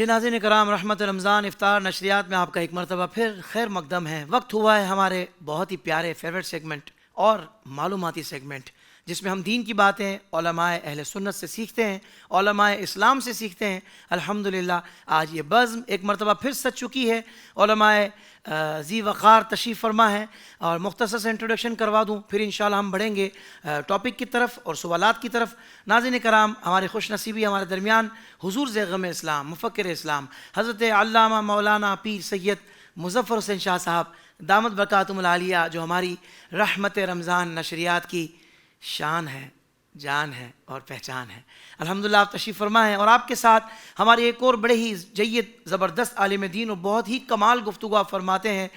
جی ناظرین کرام، رحمت رمضان افطار نشریات میں آپ کا ایک مرتبہ پھر خیر مقدم ہے۔ وقت ہوا ہے ہمارے بہت ہی پیارے فیوریٹ سیگمنٹ اور معلوماتی سیگمنٹ، جس میں ہم دین کی باتیں علماء اہل سنت سے سیکھتے ہیں، علماء اسلام سے سیکھتے ہیں۔ الحمدللہ آج یہ بزم ایک مرتبہ پھر سج چکی ہے۔ علماء ذی وقار تشریف فرما ہے، اور مختصر سے انٹروڈکشن کروا دوں، پھر انشاءاللہ ہم بڑھیں گے ٹاپک کی طرف اور سوالات کی طرف۔ ناظرین کرام، ہمارے خوش نصیبی ہمارے درمیان حضور زیغم اسلام، مفکر اسلام، حضرت علامہ مولانا پیر سید مظفر حسین شاہ صاحب دامت برکاتہم العالیہ، جو ہماری رحمت رمضان نشریات کی شان ہے، جان ہے اور پہچان ہے۔ الحمدللہ آپ تشریف فرما ہیں، اور آپ کے ساتھ ہمارے ایک اور بڑے ہی جید زبردست عالم دین اور بہت ہی کمال گفتگو آپ فرماتے ہیں۔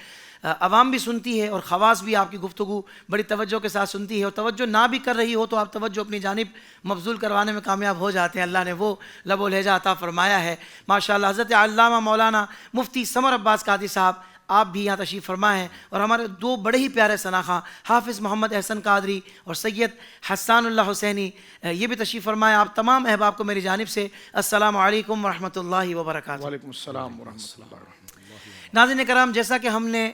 عوام بھی سنتی ہے اور خواص بھی آپ کی گفتگو بڑی توجہ کے ساتھ سنتی ہے، اور توجہ نہ بھی کر رہی ہو تو آپ توجہ اپنی جانب مبذول کروانے میں کامیاب ہو جاتے ہیں۔ اللہ نے وہ لب و لہجہ عطا فرمایا ہے ماشاءاللہ۔ حضرت علامہ مولانا مفتی سمر عباس قادری صاحب آپ بھی یہاں تشریف فرما ہیں، اور ہمارے دو بڑے ہی پیارے شناخواں حافظ محمد احسن قادری اور سید حسان اللہ حسینی یہ بھی تشریف فرمائے۔ آپ تمام احباب کو میری جانب سے السلام علیکم ورحمۃ اللہ وبرکاتہ۔ وعلیکم السلام ورحمۃ اللہ وبرکاتہ۔ ناظرین کرام، جیسا کہ ہم نے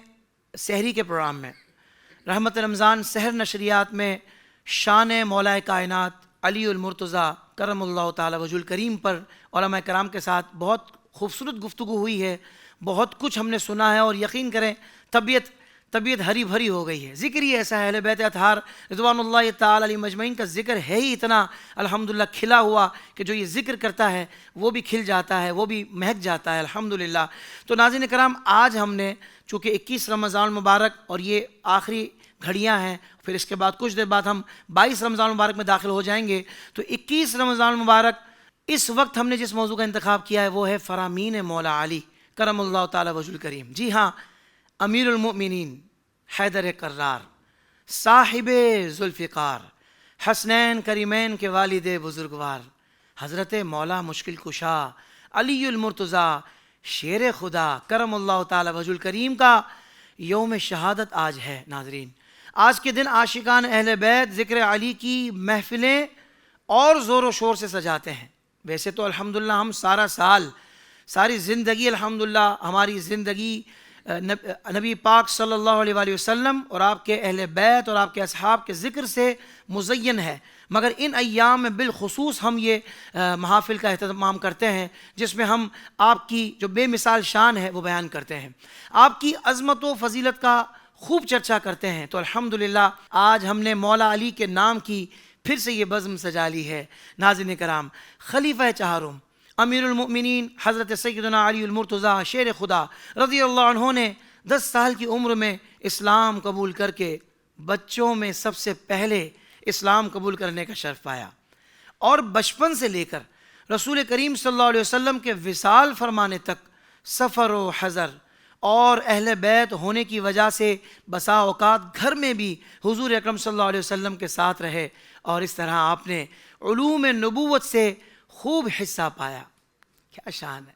سحری کے پروگرام میں رحمت رمضان سحر نشریات میں شان مولا کائنات علی المرتضیٰ کرم اللہ تعالی وجہ الکریم پر علماء کرام کے ساتھ بہت خوبصورت گفتگو ہوئی ہے، بہت کچھ ہم نے سنا ہے، اور یقین کریں طبیعت ہری بھری ہو گئی ہے۔ ذکر ہی ایسا ہے، اہل بیت اطہار رضوان اللہ تعالی علیہ مجمعین کا ذکر ہے ہی اتنا الحمدللہ کھلا ہوا کہ جو یہ ذکر کرتا ہے وہ بھی کھل جاتا ہے، وہ بھی مہک جاتا ہے الحمدللہ۔ تو ناظرین کرام، آج ہم نے چونکہ 21 رمضان المبارک اور یہ آخری گھڑیاں ہیں، پھر اس کے بعد کچھ دیر بعد ہم 22 رمضان المبارک میں داخل ہو جائیں گے، تو 21 رمضان المبارک اس وقت ہم نے جس موضوع کا انتخاب کیا ہے وہ ہے فرامین مولا علی کرم اللہ تعالی وجہ الکریم۔ جی ہاں، امیر المؤمنین حیدر کرار، صاحب ذوالفقار، حسنین کریمین کے والد بزرگوار، حضرت مولا مشکل کشا علی المرتضیٰ شیر خدا کرم اللہ تعالی وجہ الکریم کا یوم شہادت آج ہے۔ ناظرین، آج کے دن عاشقان اہل بیت ذکر علی کی محفلیں اور زور و شور سے سجاتے ہیں۔ ویسے تو الحمدللہ ہم سارا سال، ساری زندگی الحمدللہ ہماری زندگی نبی پاک صلی اللہ علیہ وآلہ وسلم اور آپ کے اہل بیت اور آپ کے اصحاب کے ذکر سے مزین ہے، مگر ان ایام میں بالخصوص ہم یہ محافل کا اہتمام کرتے ہیں جس میں ہم آپ کی جو بے مثال شان ہے وہ بیان کرتے ہیں، آپ کی عظمت و فضیلت کا خوب چرچا کرتے ہیں۔ تو الحمدللہ آج ہم نے مولا علی کے نام کی پھر سے یہ بزم سجا لی ہے۔ ناظرین کرام، خلیفہ چہارم امیر المؤمنین حضرت سیدنا علی المرتضیٰ شیر خدا رضی اللہ عنہ نے 10 سال کی عمر میں اسلام قبول کر کے بچوں میں سب سے پہلے اسلام قبول کرنے کا شرف پایا، اور بچپن سے لے کر رسول کریم صلی اللہ علیہ وسلم کے وصال فرمانے تک سفر و حضر اور اہل بیت ہونے کی وجہ سے بسا اوقات گھر میں بھی حضور اکرم صلی اللہ علیہ وسلم کے ساتھ رہے، اور اس طرح آپ نے علوم نبوت سے خوب حصہ پایا۔ کیا شان ہے،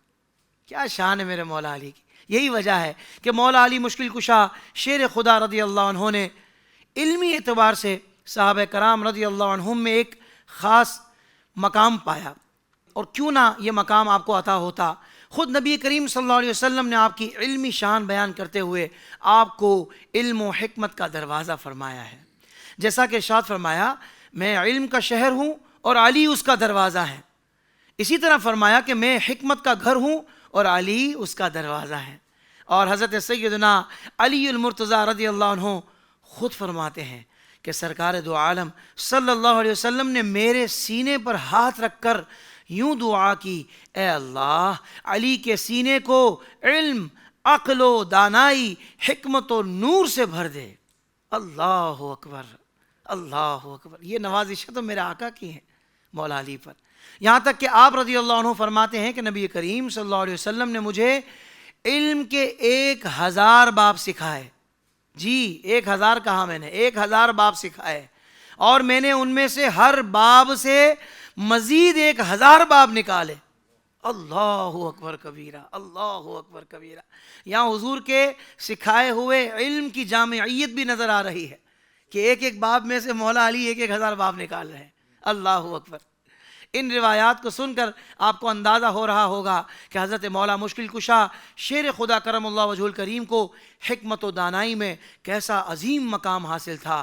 کیا شان ہے میرے مولا علی کی۔ یہی وجہ ہے کہ مولا علی مشکل کشا شیر خدا رضی اللہ عنہ نے علمی اعتبار سے صحابہ کرام رضی اللہ عنہم میں ایک خاص مقام پایا، اور کیوں نہ یہ مقام آپ کو عطا ہوتا۔ خود نبی کریم صلی اللہ علیہ وسلم نے آپ کی علمی شان بیان کرتے ہوئے آپ کو علم و حکمت کا دروازہ فرمایا ہے، جیسا کہ ارشاد فرمایا میں علم کا شہر ہوں اور علی اس کا دروازہ ہے۔ اسی طرح فرمایا کہ میں حکمت کا گھر ہوں اور علی اس کا دروازہ ہے۔ اور حضرت سیدنا علی المرتضیٰ رضی اللہ عنہ خود فرماتے ہیں کہ سرکار دو عالم صلی اللہ علیہ وسلم نے میرے سینے پر ہاتھ رکھ کر یوں دعا کی، اے اللہ علی کے سینے کو علم، عقل و دانائی، حکمت و نور سے بھر دے۔ اللہ اکبر، اللہ اکبر۔ یہ نوازشیں تو میرے آقا کی ہیں مولا علی پر، یہاں تک کہ آپ رضی اللہ عنہ فرماتے ہیں کہ نبی کریم صلی اللہ علیہ وسلم نے مجھے علم کے 1000 باب سکھائے۔ جی 1000 کہا میں نے، 1000 باب سکھائے، اور میں نے ان میں سے ہر باب سے مزید 1000 باب نکالے۔ اللہ اکبر کبیرہ، اللہ اکبر کبیرہ۔ یہاں حضور کے سکھائے ہوئے علم کی جامعیت بھی نظر آ رہی ہے کہ ایک ایک باب میں سے مولا علی 1000 باب نکال رہے ہیں۔ اللہ اکبر۔ ان روایات کو سن کر آپ کو اندازہ ہو رہا ہوگا کہ حضرت مولا مشکل کشا شیر خدا کرم اللہ وجہ الکریم کو حکمت و دانائی میں کیسا عظیم مقام حاصل تھا۔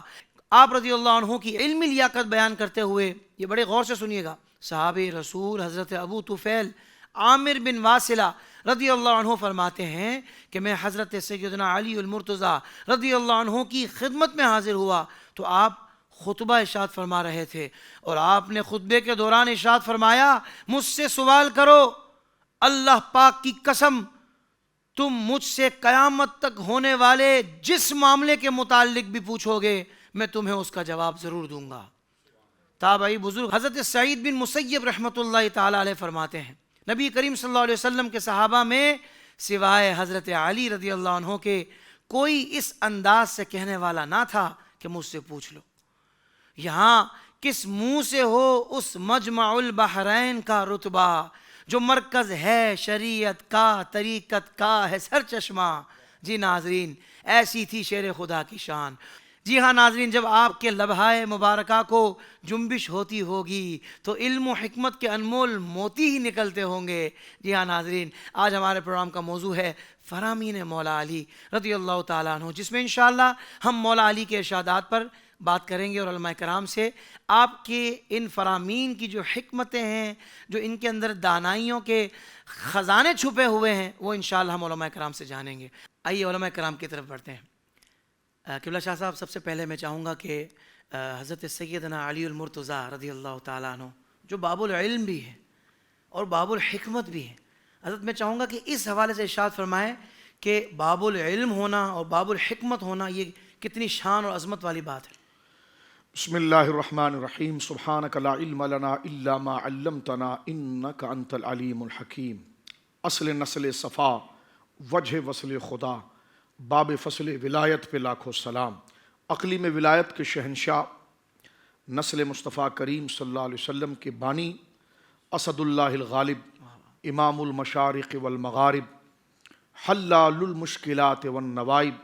آپ رضی اللہ عنہ کی علمی لیاقت بیان کرتے ہوئے یہ بڑے غور سے سنیے گا، صحابہ رسول حضرت ابو طفیل عامر بن واصلہ رضی اللہ عنہ فرماتے ہیں کہ میں حضرت سیدنا علی المرتضیٰ رضی اللہ عنہ کی خدمت میں حاضر ہوا تو آپ خطبہ ارشاد فرما رہے تھے، اور آپ نے خطبے کے دوران ارشاد فرمایا مجھ سے سوال کرو، اللہ پاک کی قسم تم مجھ سے قیامت تک ہونے والے جس معاملے کے متعلق بھی پوچھو گے میں تمہیں اس کا جواب ضرور دوں گا۔ تابعی بزرگ حضرت سعید بن مسیب رحمۃ اللہ تعالی علیہ فرماتے ہیں نبی کریم صلی اللہ علیہ وسلم کے صحابہ میں سوائے حضرت علی رضی اللہ عنہ کے کوئی اس انداز سے کہنے والا نہ تھا کہ مجھ سے پوچھ لو۔ یہاں کس منہ سے ہو اس مجمع البحرین کا رتبہ جو مرکز ہے شریعت کا، طریقت کا ہے سر چشمہ۔ جی ناظرین، ایسی تھی شیر خدا کی شان۔ جی ہاں ناظرین، جب آپ کے لبہائے مبارکہ کو جنبش ہوتی ہوگی تو علم و حکمت کے انمول موتی ہی نکلتے ہوں گے۔ جی ہاں ناظرین، آج ہمارے پروگرام کا موضوع ہے فرامین مولا علی رضی اللہ تعالیٰ عنہ، جس میں انشاءاللہ ہم مولا علی کے ارشادات پر بات کریں گے اور علماء کرام سے آپ کے ان فرامین کی جو حکمتیں ہیں، جو ان کے اندر دانائیوں کے خزانے چھپے ہوئے ہیں، وہ انشاءاللہ ہم علماء کرام سے جانیں گے۔ آئیے علماء کرام کی طرف بڑھتے ہیں۔ قبلہ شاہ صاحب، سب سے پہلے میں چاہوں گا کہ حضرت سیدنا علی المرتضیٰ رضی اللہ تعالیٰ عنہ جو باب العلم بھی ہیں اور باب الحکمت بھی ہیں، حضرت میں چاہوں گا کہ اس حوالے سے ارشاد فرمائیں کہ باب العلم ہونا اور باب الحکمت ہونا یہ کتنی شان اور عظمت والی بات ہے۔ بسم اللہ الرحمن الرحیم، سبحانک لا علم لنا الا ما علمتنا انک انت العلیم الحکیم۔ اصل نسل صفا، وجہ وصل خدا، باب فصل ولایت پہ لاکھوں سلام۔ اقلیم ولایت کے شہنشاہ، نسل مصطفیٰ کریم صلی اللہ علیہ وسلم کے بانی، اسد اللہ الغالب، امام المشارق والمغارب، حلال المشکلات والنوائب،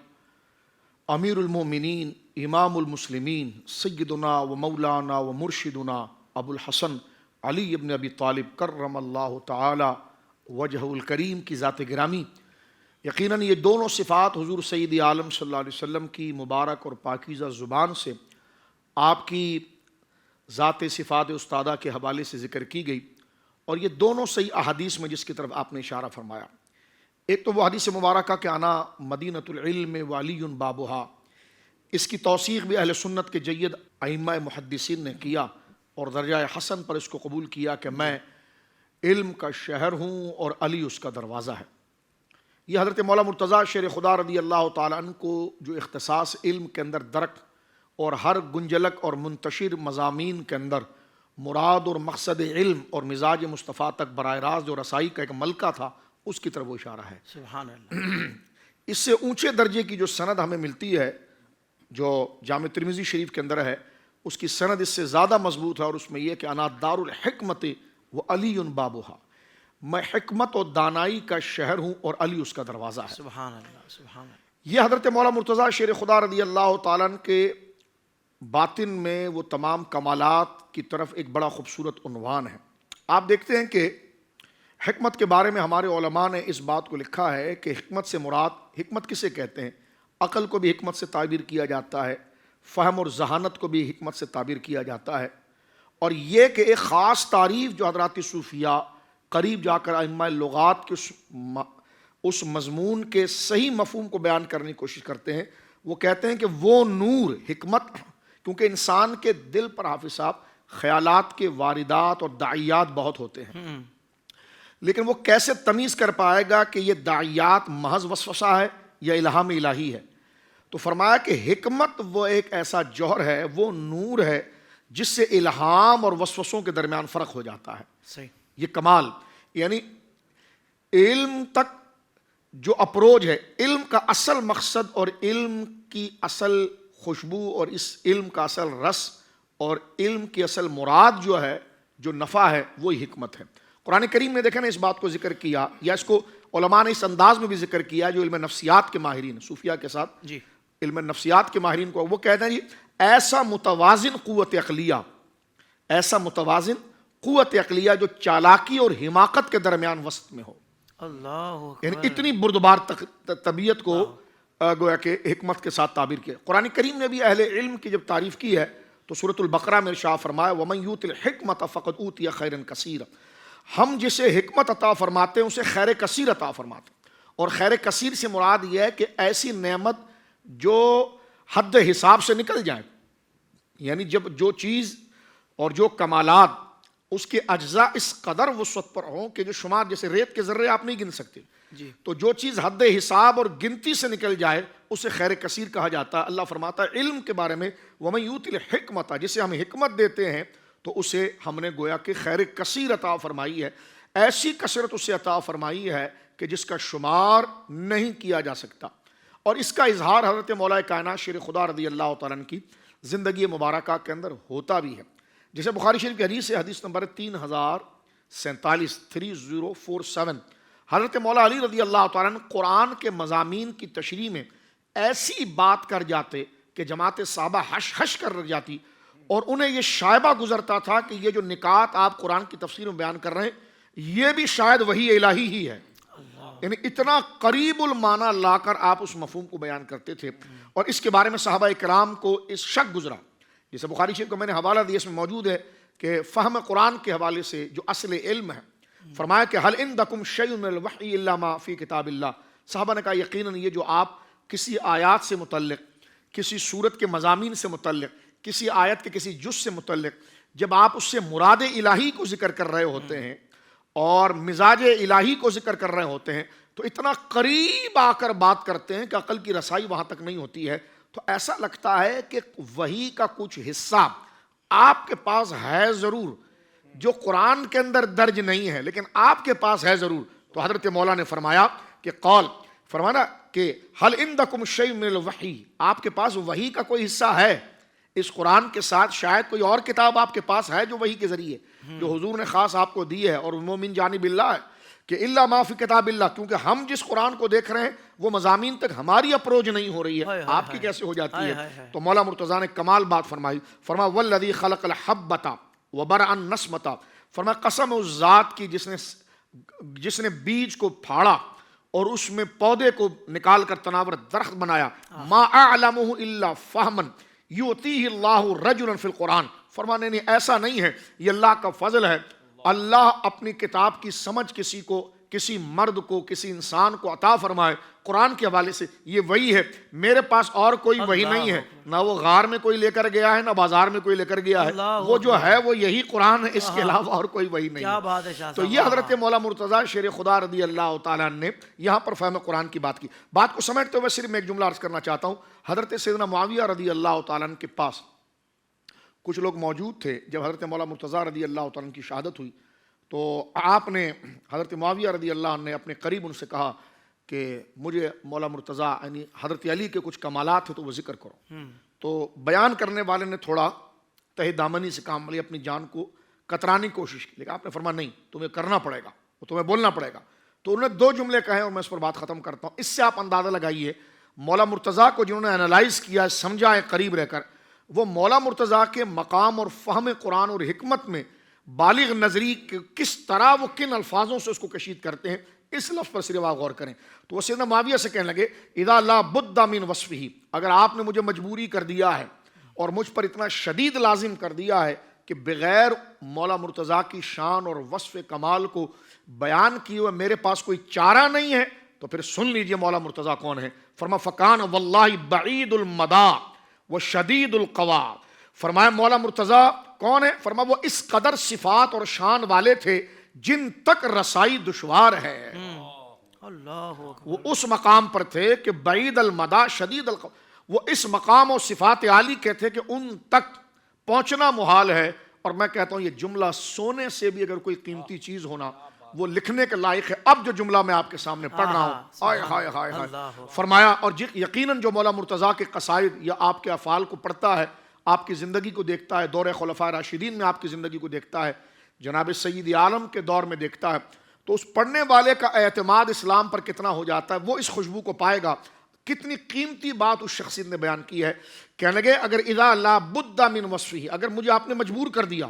امیر المومنین، امام المسلمین، سیدنا و مولانا و مرشدنا ابو الحسن علی ابن ابی طالب کرم اللہ تعالی وجہ الکریم کی ذات گرامی۔ یقیناً یہ دونوں صفات حضور سید عالم صلی اللہ علیہ وسلم کی مبارک اور پاکیزہ زبان سے آپ کی ذات صفات استادہ کے حوالے سے ذکر کی گئی، اور یہ دونوں صحیح احادیث میں جس کی طرف آپ نے اشارہ فرمایا۔ ایک تو وہ حدیث مبارکہ کہ انا مدینۃ العلم وعلی بابہا، اس کی توثیق بھی اہل سنت کے جید ائمہ محدثین نے کیا اور درجہ حسن پر اس کو قبول کیا کہ میں علم کا شہر ہوں اور علی اس کا دروازہ ہے۔ یہ حضرت مولا مرتضیٰ شیر خدا رضی اللہ تعالیٰ عنہ کو جو اختصاص علم کے اندر درک اور ہر گنجلک اور منتشر مضامین کے اندر مراد اور مقصد علم اور مزاج مصطفیٰ تک براہ راست جو رسائی کا ایک ملکہ تھا، اس کی طرف وہ اشارہ ہے۔ سبحان اللہ۔ اس سے اونچے درجے کی جو سند ہمیں ملتی ہے جو جامع ترمذی شریف کے اندر ہے، اس کی سند اس سے زیادہ مضبوط ہے، اور اس میں یہ کہ انا دار الحکمت و علی بابہا، میں حکمت و دانائی کا شہر ہوں اور علی اس کا دروازہ ہے۔ سبحان اللہ، سبحان اللہ۔ یہ حضرت مولا مرتضیٰ شیر خدا رضی اللہ تعالیٰ عنہ کے باطن میں وہ تمام کمالات کی طرف ایک بڑا خوبصورت عنوان ہے۔ آپ دیکھتے ہیں کہ حکمت کے بارے میں ہمارے علماء نے اس بات کو لکھا ہے کہ حکمت سے مراد، حکمت کسے کہتے ہیں؟ عقل کو بھی حکمت سے تعبیر کیا جاتا ہے، فہم اور ذہانت کو بھی حکمت سے تعبیر کیا جاتا ہے، اور یہ کہ ایک خاص تعریف جو حضرات صوفیاء قریب جا کر ائمہ لغات کے اس مضمون کے صحیح مفہوم کو بیان کرنے کی کوشش کرتے ہیں، وہ کہتے ہیں کہ وہ نور حکمت، کیونکہ انسان کے دل پر حافظ صاحب خیالات کے واردات اور داعیات بہت ہوتے ہیں، لیکن وہ کیسے تمیز کر پائے گا کہ یہ داعیات محض وسوسہ ہے یا الہام الہی ہے؟ تو فرمایا کہ حکمت وہ ایک ایسا جوہر ہے، وہ نور ہے جس سے الہام اور وسوسوں کے درمیان فرق ہو جاتا ہے۔ صحیح۔ یہ کمال، یعنی علم تک جو اپروچ ہے، علم کا اصل مقصد اور علم کی اصل خوشبو اور اس علم کا اصل رس اور علم کی اصل مراد جو ہے، جو نفع ہے، وہی حکمت ہے۔ قرآن کریم نے دیکھا نا اس بات کو ذکر کیا، یا اس کو علماء نے اس انداز میں بھی ذکر کیا جو علم نفسیات کے ماہرین، صوفیاء کے ساتھ جی علم نفسیات کے ماہرین کو وہ کہتے ہیں جی ایسا متوازن قوت عقلیہ، ایسا متوازن قوت عقلیہ جو چالاکی اور حماقت کے درمیان وسط میں ہو. اللہ یعنی اتنی بردبار طبیعت کو گویا کہ حکمت کے ساتھ تعبیر کیا. قرآن کریم نے بھی اہل علم کی جب تعریف کی ہے تو سورۃ البقرہ میں ارشاد فرمایا وَمَن یُؤْتِ الْحِکْمَةَ فَقَدْ أُوتِیَ خَیْرًا کَثِیرًا. ہم جسے حکمت عطا فرماتے ہیں اسے خیر کثیر عطا فرماتے ہیں. اور خیر کثیر سے مراد یہ ہے کہ ایسی نعمت جو حد حساب سے نکل جائے. یعنی جب جو چیز اور جو کمالات اس کے اجزاء اس قدر وسعت پر ہوں کہ جو شمار جیسے ریت کے ذرے آپ نہیں گن سکتے, تو جو چیز حد حساب اور گنتی سے نکل جائے اسے خیر کثیر کہا جاتا ہے. اللہ فرماتا ہے علم کے بارے میں وَمَن یُؤْتِ الْحِکْمَةَ, جسے ہم حکمت دیتے ہیں تو اسے ہم نے گویا کہ خیر کثیر عطا فرمائی ہے. ایسی کثرت اسے عطا فرمائی ہے کہ جس کا شمار نہیں کیا جا سکتا. اور اس کا اظہار حضرت مولا کائنات شیر خدا رضی اللہ تعالیٰ عنہ کی زندگی مبارکہ کے اندر ہوتا بھی ہے. جیسے بخاری شریف کی حدیث ہے, حدیث نمبر 3047 3047, حضرت مولا علی رضی اللہ تعالیٰ عنہ قرآن کے مضامین کی تشریح میں ایسی بات کر جاتے کہ جماعت صحابہ ہش ہش کر رہ جاتی, اور انہیں یہ شائبہ گزرتا تھا کہ یہ جو نکات آپ قرآن کی تفسیر میں بیان کر رہے ہیں یہ بھی شاید وحی الہی ہی ہے. یعنی اتنا قریب المعنی لا کر آپ اس مفہوم کو بیان کرتے تھے. اور اس کے بارے میں صحابہ اکرام کو اس شک گزرا, جیسے بخاری شریف کو میں نے حوالہ دیا اس میں موجود ہے کہ فہم قرآن کے حوالے سے جو اصل علم ہے, فرمایا کہ حل عندکم شیء من الوحی الا ما فی کتاب اللہ. صحابہ نے کہا یقیناً یہ جو آپ کسی آیات سے متعلق, کسی سورت کے مضامین سے متعلق, کسی آیت کے کسی جز سے متعلق جب آپ اس سے مراد الہی کو ذکر کر رہے ہوتے ہیں اور مزاج الہی کو ذکر کر رہے ہوتے ہیں تو اتنا قریب آ کر بات کرتے ہیں کہ عقل کی رسائی وہاں تک نہیں ہوتی ہے. تو ایسا لگتا ہے کہ وحی کا کچھ حصہ آپ کے پاس ہے ضرور جو قرآن کے اندر درج نہیں ہے, لیکن آپ کے پاس ہے ضرور. تو حضرت مولا نے فرمایا کہ قول فرمانا کہ حل عندکم شیء من الوحی, آپ کے پاس وحی کا کوئی حصہ ہے اس قرآن کے ساتھ, شاید کوئی اور کتاب آپ کے پاس ہے جو وحی کے ذریعے جو حضور نے خاص آپ کو دی ہے, اور وہ من جانب اللہ ہے کہ الا ما فی کتاب اللہ, کیونکہ ہم جس قرآن کو دیکھ رہے ہیں وہ مضامین تک ہماری اپروچ نہیں ہو رئی ہے, آپ کی کیسے ہو جاتی ہے. تو مولا مرتضیٰ نے کمال بات فرمائی, فرمایا والذی خلق الحبۃ وبرأ النسمۃ, فرمایا قسم اس ذات کی جس نے بیج کو پھاڑا اور اس میں پودے کو نکال کر تناور درخت بنایا. ما اعلمہ الا فہما یؤتیہ اللہ رجلا فی القرآن, فرمانے نہیں ایسا نہیں ہے, یہ اللہ کا فضل ہے, اللہ اپنی کتاب کی سمجھ کسی کو, کسی مرد کو, کسی انسان کو عطا فرمائے قرآن کے حوالے سے. یہ وہی ہے, میرے پاس اور کوئی وہی نہیں ہے, نہ وہ غار میں کوئی لے کر گیا ہے نہ بازار میں کوئی لے کر گیا ہے, وہ جو ہے وہ یہی قرآن ہے, اس کے علاوہ اور کوئی وہی نہیں ہے. تو یہ حضرت مولا مرتضیٰ شیر خدا رضی اللہ تعالیٰ نے یہاں پر فہم قرآن کی بات کی. بات کو سمیٹتے ہوئے صرف میں ایک جملہ عرض کرنا چاہتا ہوں. حضرت سیدنا معاویہ رضی اللہ تعالیٰ کے پاس کچھ لوگ موجود تھے جب حضرت مولا مرتضیٰ رضی اللہ تعالیٰ کی شہادت ہوئی, تو آپ نے حضرت معاویہ رضی اللہ عنہ نے اپنے قریب ان سے کہا کہ مجھے مولا مرتضیٰ یعنی حضرت علی کے کچھ کمالات ہیں تو وہ ذکر کرو. تو بیان کرنے والے نے تھوڑا تہ دامنی سے کام لیا, اپنی جان کو کترانے کی کوشش کی, لیکن آپ نے فرمایا نہیں, تمہیں کرنا پڑے گا, تمہیں بولنا پڑے گا. تو انہوں نے 2 جملے کہے اور میں اس پر بات ختم کرتا ہوں. اس سے آپ اندازہ لگائیے مولا مرتضیٰ کو جنہوں نے انالائز کیا, سمجھا ہے قریب رہ کر, وہ مولا مرتضیٰ کے مقام اور فہم قرآن اور حکمت میں بالغ نظری کس طرح وہ کن الفاظوں سے اس کو کشید کرتے ہیں. اس لفظ پر صرف آپ غور کریں. تو وہ سیدنا معاویہ سے کہنے لگے اذا لا بد من وصفہ, اگر آپ نے مجھے مجبوری کر دیا ہے اور مجھ پر اتنا شدید لازم کر دیا ہے کہ بغیر مولا مرتضیٰ کی شان اور وصف کمال کو بیان کیے ہوئے میرے پاس کوئی چارہ نہیں ہے, تو پھر سن لیجئے مولا مرتضیٰ کون ہے. فرما فکان واللہ بعید المدا و شدید القوا, فرمایا مولا مرتضیٰ کون ہے, فرما وہ اس قدر صفات اور شان والے تھے جن تک رسائی دشوار ہے. وہ اس مقام پر تھے کہ بعید المدا شدید القوا, وہ اس مقام اور صفات عالی کے تھے کہ ان تک پہنچنا محال ہے. اور میں کہتا ہوں یہ جملہ سونے سے بھی اگر کوئی قیمتی چیز ہونا وہ لکھنے کے لائق ہے. اب جو جملہ میں آپ کے سامنے پڑھ رہا ہوں, ہائے ہائے ہائے ہائے, فرمایا اور یقیناً جو مولا مرتضیٰ کے قصائد یا آپ کے افعال کو پڑھتا ہے, آپ کی زندگی کو دیکھتا ہے, دور خلفائے راشدین میں آپ کی زندگی کو دیکھتا ہے, جناب سید عالم کے دور میں دیکھتا ہے, تو اس پڑھنے والے کا اعتماد اسلام پر کتنا ہو جاتا ہے, وہ اس خوشبو کو پائے گا. کتنی قیمتی بات اس شخصیت نے بیان کی ہے. کہنے لگے اگر اذا لا بد من وصفہ, اگر مجھے آپ نے مجبور کر دیا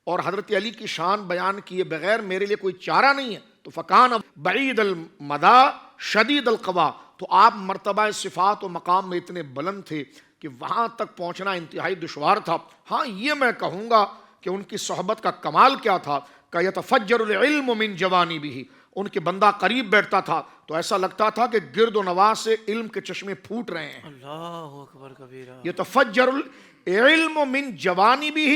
اور حضرت علی کی شان بیان کیے بغیر میرے لیے کوئی چارہ نہیں ہے، تو فکان بعید المدا شدید القوا، تو آپ مرتبہ صفات و مقام میں اتنے بلند تھے کہ وہاں تک پہنچنا انتہائی دشوار تھا۔ ہاں یہ میں کہوں گا کہ ان کی صحبت کا کمال کیا تھا کہ یتفجر العلم من جوانبہ، ان کے بندہ قریب بیٹھتا تھا تو ایسا لگتا تھا کہ گرد و نواح سے علم کے چشمے پھوٹ رہے ہیں۔ اللہ اکبر کبیرہ۔ یتفجر العلم من جوانبہ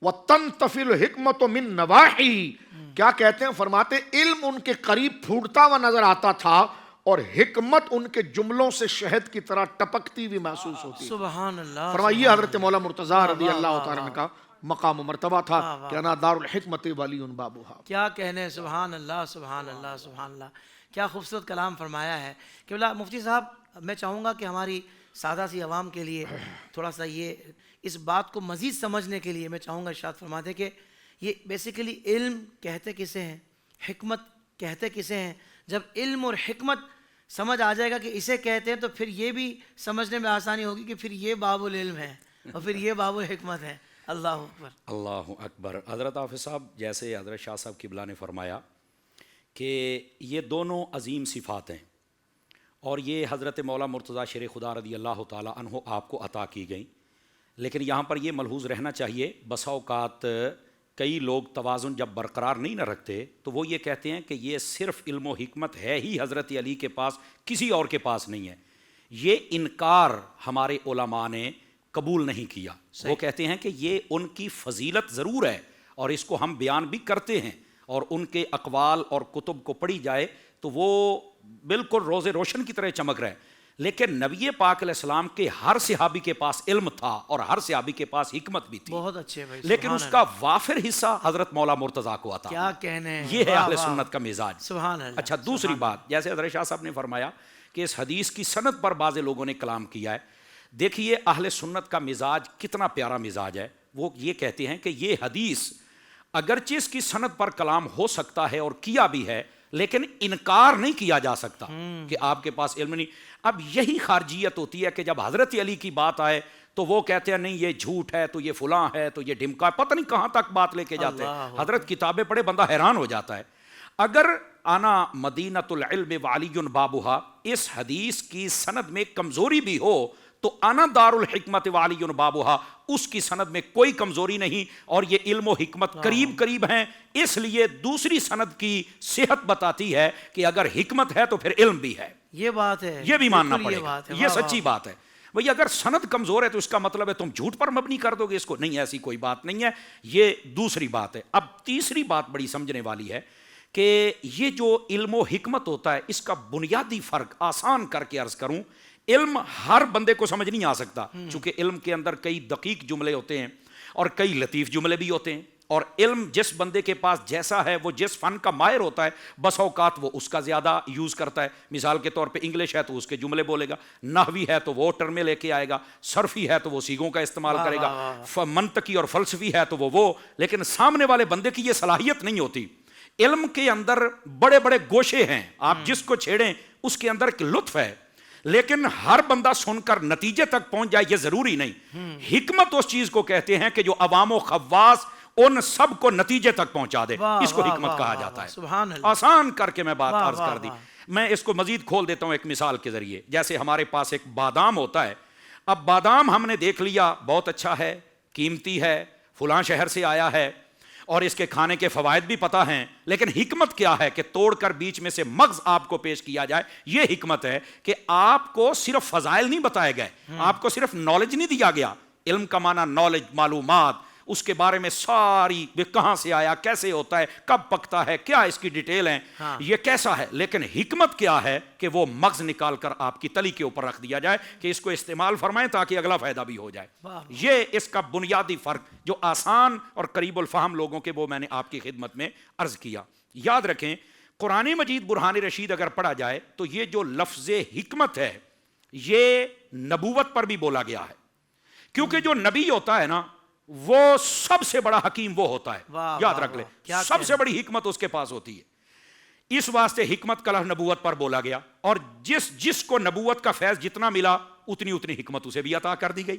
وتنتفی الحکمت من نواحیہ، کیا کہتے ہیں؟ فرماتے علم ان کے قریب پھوٹتا ہوا نظر آتا تھا اور حکمت ان کے جملوں سے شہد کی طرح ٹپکتی ہوئی محسوس ہوتی۔ سبحان اللہ۔ فرمائیے حضرت مولا مرتضیٰ رضی اللہ تعالیٰ عنہ کا مقام و مرتبہ تھا کہ انا دار الحکمت ولی بابوہا۔ کیا کہنے، سبحان اللہ سبحان اللہ سبحان اللہ، کیا خوبصورت کلام فرمایا ہے۔ کہ مفتی صاحب میں چاہوں گا کہ ہماری سادہ سی عوام کے لیے تھوڑا سا یہ اس بات کو مزید سمجھنے کے لیے میں چاہوں گا ارشاد فرما دیں کہ یہ بیسیکلی علم کہتے کسے ہیں، حکمت کہتے کسے ہیں۔ جب علم اور حکمت سمجھ آ جائے گا کہ اسے کہتے ہیں تو پھر یہ بھی سمجھنے میں آسانی ہوگی کہ پھر یہ باب العلم ہے اور پھر یہ باب الحکمت ہے۔ اللہ اکبر اللہ اکبر۔ حضرت حافظ صاحب جیسے حضرت شاہ صاحب قبلہ نے فرمایا کہ یہ دونوں عظیم صفات ہیں اور یہ حضرت مولا مرتضیٰ شیر خدا رضی اللہ تعالیٰ عنہ آپ کو عطا کی گئیں، لیکن یہاں پر یہ ملحوظ رہنا چاہیے، بسا اوقات کئی لوگ توازن جب برقرار نہیں نہ رکھتے تو وہ یہ کہتے ہیں کہ یہ صرف علم و حکمت ہے ہی حضرت علی کے پاس، کسی اور کے پاس نہیں ہے۔ یہ انکار ہمارے علماء نے قبول نہیں کیا۔ وہ کہتے ہیں کہ یہ ان کی فضیلت ضرور ہے اور اس کو ہم بیان بھی کرتے ہیں اور ان کے اقوال اور کتب کو پڑھی جائے تو وہ بالکل روز روشن کی طرح چمک رہے، لیکن نبی پاک علیہ السلام کے ہر صحابی کے پاس علم تھا اور ہر صحابی کے پاس حکمت بھی تھی، بہت اچھے بھائی، لیکن اس کا وافر حصہ حضرت مولا مرتضیٰ کو عطا۔ کیا کہنے، یہ ہے اہل سنت کا مزاج۔ سبحان اللہ۔ اچھا دوسری بات، جیسے حضرت شاہ صاحب نے فرمایا کہ اس حدیث کی سند پر بعض لوگوں نے کلام کیا ہے، دیکھیے اہل سنت کا مزاج کتنا پیارا مزاج ہے۔ وہ یہ کہتے ہیں کہ یہ حدیث اگرچہ اس کی سند پر کلام ہو سکتا ہے اور کیا بھی ہے، لیکن انکار نہیں کیا جا سکتا کہ آپ کے پاس علم نہیں۔ اب یہی خارجیت ہوتی ہے کہ جب حضرت علی کی بات آئے تو وہ کہتے ہیں نہیں یہ جھوٹ ہے، تو یہ فلاں ہے، تو یہ ڈھمکا ہے، پتہ نہیں کہاں تک بات لے کے جاتے ہیں۔ حضرت کتابیں پڑھے بندہ حیران ہو جاتا ہے۔ اگر انا مدینۃ العلم وعلی بابوہا اس حدیث کی سند میں کمزوری بھی ہو تو انا دار الحکمت وعلی بابوہا اس کی سند میں کوئی کمزوری نہیں، اور یہ علم و حکمت قریب قریب ہیں، اس لیے دوسری سند کی صحت بتاتی ہے کہ اگر حکمت ہے تو پھر علم بھی ہے۔ یہ بات ہے، یہ بھی ماننا بالکل پڑے گا، بات ہے، یہ سچی بات ہے۔ بھئی اگر سند کمزور ہے تو اس کا مطلب ہے تم جھوٹ پر مبنی کر دو گے اس کو، نہیں، ایسی کوئی بات نہیں ہے۔ یہ دوسری بات ہے۔ اب تیسری بات بڑی سمجھنے والی ہے کہ یہ جو علم و حکمت ہوتا ہے اس کا بنیادی فرق آسان کر کے عرض کروں، علم ہر بندے کو سمجھ نہیں آ سکتا، چونکہ علم کے اندر کئی دقیق جملے ہوتے ہیں اور کئی لطیف جملے بھی ہوتے ہیں، اور علم جس بندے کے پاس جیسا ہے، وہ جس فن کا ماہر ہوتا ہے بس اوقات وہ اس کا زیادہ یوز کرتا ہے۔ مثال کے طور پہ انگلش ہے تو اس کے جملے بولے گا، نحوی ہے تو وہ ٹرمیں لے کے آئے گا، صرفی ہے تو وہ سیغوں کا استعمال کرے گا، منطقی اور فلسفی ہے تو وہ، لیکن سامنے والے بندے کی یہ صلاحیت نہیں ہوتی۔ علم کے اندر بڑے بڑے گوشے ہیں، آپ جس کو چھیڑیں اس کے اندر ایک لطف ہے، لیکن ہر بندہ سن کر نتیجے تک پہنچ جائے یہ ضروری نہیں۔ حکمت اس چیز کو کہتے ہیں کہ جو عوام و خواص ان سب کو نتیجے تک پہنچا دے، اس کو حکمت کہا جاتا ہے۔ سبحان اللہ۔ آسان کر کے میں بات عرض کر دی، میں اس کو مزید کھول دیتا ہوں ایک مثال کے ذریعے۔ جیسے ہمارے پاس ایک بادام ہوتا ہے، اب بادام ہم نے دیکھ لیا بہت اچھا ہے، قیمتی ہے، فلاں شہر سے آیا ہے اور اس کے کھانے کے فوائد بھی پتہ ہیں، لیکن حکمت کیا ہے کہ توڑ کر بیچ میں سے مغز آپ کو پیش کیا جائے۔ یہ حکمت ہے کہ آپ کو صرف فضائل نہیں بتائے گئے، آپ کو صرف نالج نہیں دیا گیا۔ علم کا معنی نالج، معلومات، اس کے بارے میں ساری کہاں سے آیا، کیسے ہوتا ہے، کب پکتا ہے، کیا اس کی ڈیٹیل ہیں، یہ کیسا ہے۔ لیکن حکمت کیا ہے کہ وہ مغز نکال کر آپ کی تلی کے اوپر رکھ دیا جائے کہ اس کو استعمال فرمائیں تاکہ اگلا فائدہ بھی ہو جائے۔ یہ اس کا بنیادی فرق جو آسان اور قریب الفہم لوگوں کے، وہ میں نے آپ کی خدمت میں عرض کیا۔ یاد رکھیں قرآن مجید برہان رشید اگر پڑھا جائے تو یہ جو لفظ حکمت ہے یہ نبوت پر بھی بولا گیا ہے، کیونکہ جو نبی ہوتا ہے نا وہ سب سے بڑا حکیم وہ ہوتا ہے، یاد رکھ لے، سب سے بڑی حکمت اس کے پاس ہوتی ہے۔ اس واسطے حکمت کا لفظ نبوت پر بولا گیا، اور جس کو نبوت کا فیض جتنا ملا اتنی حکمت اسے بھی عطا کر دی گئی۔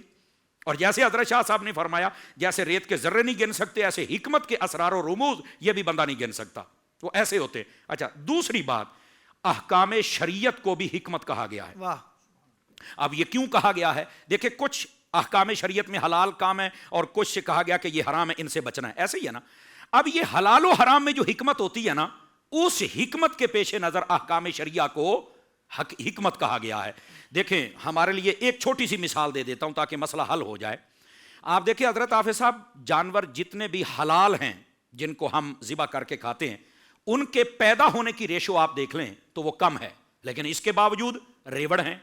اور جیسے حضرت شاہ صاحب نے فرمایا جیسے ریت کے ذرے نہیں گن سکتے ایسے حکمت کے اسرار و رموز یہ بھی بندہ نہیں گن سکتا، تو ایسے ہوتے۔ اچھا دوسری بات، احکام شریعت کو بھی حکمت کہا گیا ہے۔ واہ، اب یہ کیوں کہا گیا ہے؟ دیکھیں کچھ احکام شریعت میں حلال کام ہے اور کچھ سے کہا گیا کہ یہ حرام ہے، ان سے بچنا ہے، ایسے ہی ہے نا۔ اب یہ حلال و حرام میں جو حکمت ہوتی ہے نا، اس حکمت کے پیش نظر احکام شریعہ کو حکمت کہا گیا ہے۔ دیکھیں ہمارے لیے ایک چھوٹی سی مثال دے دیتا ہوں تاکہ مسئلہ حل ہو جائے۔ آپ دیکھیں حضرت حافظ صاحب، جانور جتنے بھی حلال ہیں جن کو ہم ذبح کر کے کھاتے ہیں، ان کے پیدا ہونے کی ریشو آپ دیکھ لیں تو وہ کم ہے، لیکن اس کے باوجود ریوڑ ہیں،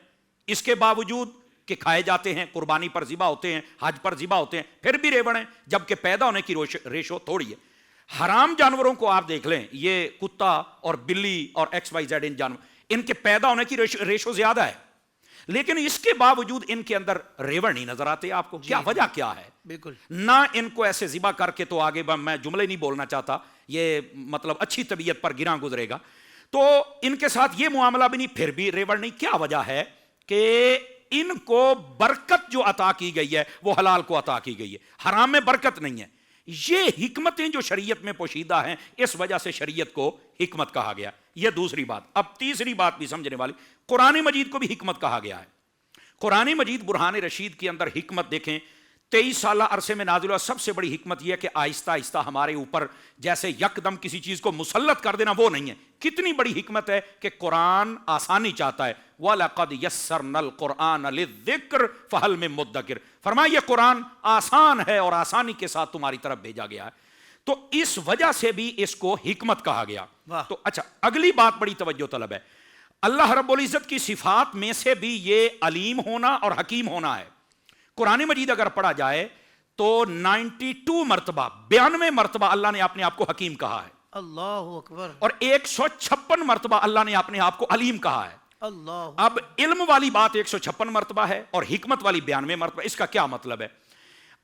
اس کے باوجود کہ کھائے جاتے ہیں، قربانی پر ذبح ہوتے ہیں، حج پر ذبح ہوتے ہیں، پھر بھی ریوڑ ہیں، جبکہ پیدا ہونے کی ریشو تھوڑی ہے۔ حرام جانوروں کو آپ دیکھ لیں، یہ کتا اور بلی اور ایکس وائی زیڈ ان جانور، ان کے پیدا ہونے کی ریشو زیادہ ہے، لیکن اس کے باوجود ان کے اندر ریوڑ نہیں نظر آتے آپ کو۔ کیا وجہ کیا ہے؟ بالکل نہ ان کو ایسے ذبح کر کے، تو آگے میں جملے نہیں بولنا چاہتا، یہ مطلب اچھی طبیعت پر گراں گزرے گا، تو ان کے ساتھ یہ معاملہ بھی نہیں، پھر بھی ریوڑ نہیں۔ کیا وجہ ہے؟ کہ ان کو برکت جو عطا کی گئی ہے وہ حلال کو عطا کی گئی ہے، حرام میں برکت نہیں ہے۔ یہ حکمتیں جو شریعت میں پوشیدہ ہیں، اس وجہ سے شریعت کو حکمت کہا گیا۔ یہ دوسری بات۔ اب تیسری بات بھی سمجھنے والی، قرآن مجید کو بھی حکمت کہا گیا ہے۔ قرآن مجید برہان رشید کے اندر حکمت دیکھیں، 23 سالہ عرصے میں نازل ہوا۔ سب سے بڑی حکمت یہ ہے کہ آہستہ آہستہ ہمارے اوپر جیسے یکدم کسی چیز کو مسلط کر دینا، وہ نہیں ہے۔ کتنی بڑی حکمت ہے کہ قرآن آسانی چاہتا ہے۔ وَلَقَدْ يَسَّرْنَا الْقُرْآنَ لِلذِّكْرِ فَهَلْ مِن مُدَّكِرٍ، فرمایا یہ قرآن آسان ہے اور آسانی کے ساتھ تمہاری طرف بھیجا گیا ہے، تو اس وجہ سے بھی اس کو حکمت کہا گیا۔ تو اچھا اگلی بات بڑی توجہ طلب ہے، اللہ رب العزت کی صفات میں سے بھی یہ علیم ہونا اور حکیم ہونا ہے۔ قرآن مجید اگر پڑھا جائے تو 92 مرتبہ 92 مرتبہ اللہ نے اپنے آپ کو حکیم کہا ہے، اللہ اکبر، اور 156 مرتبہ اللہ نے اپنے آپ کو علیم کہا ہے۔ اللہ، اب علم والی بات 156 مرتبہ ہے اور حکمت والی 92 مرتبہ۔ اس کا کیا مطلب ہے؟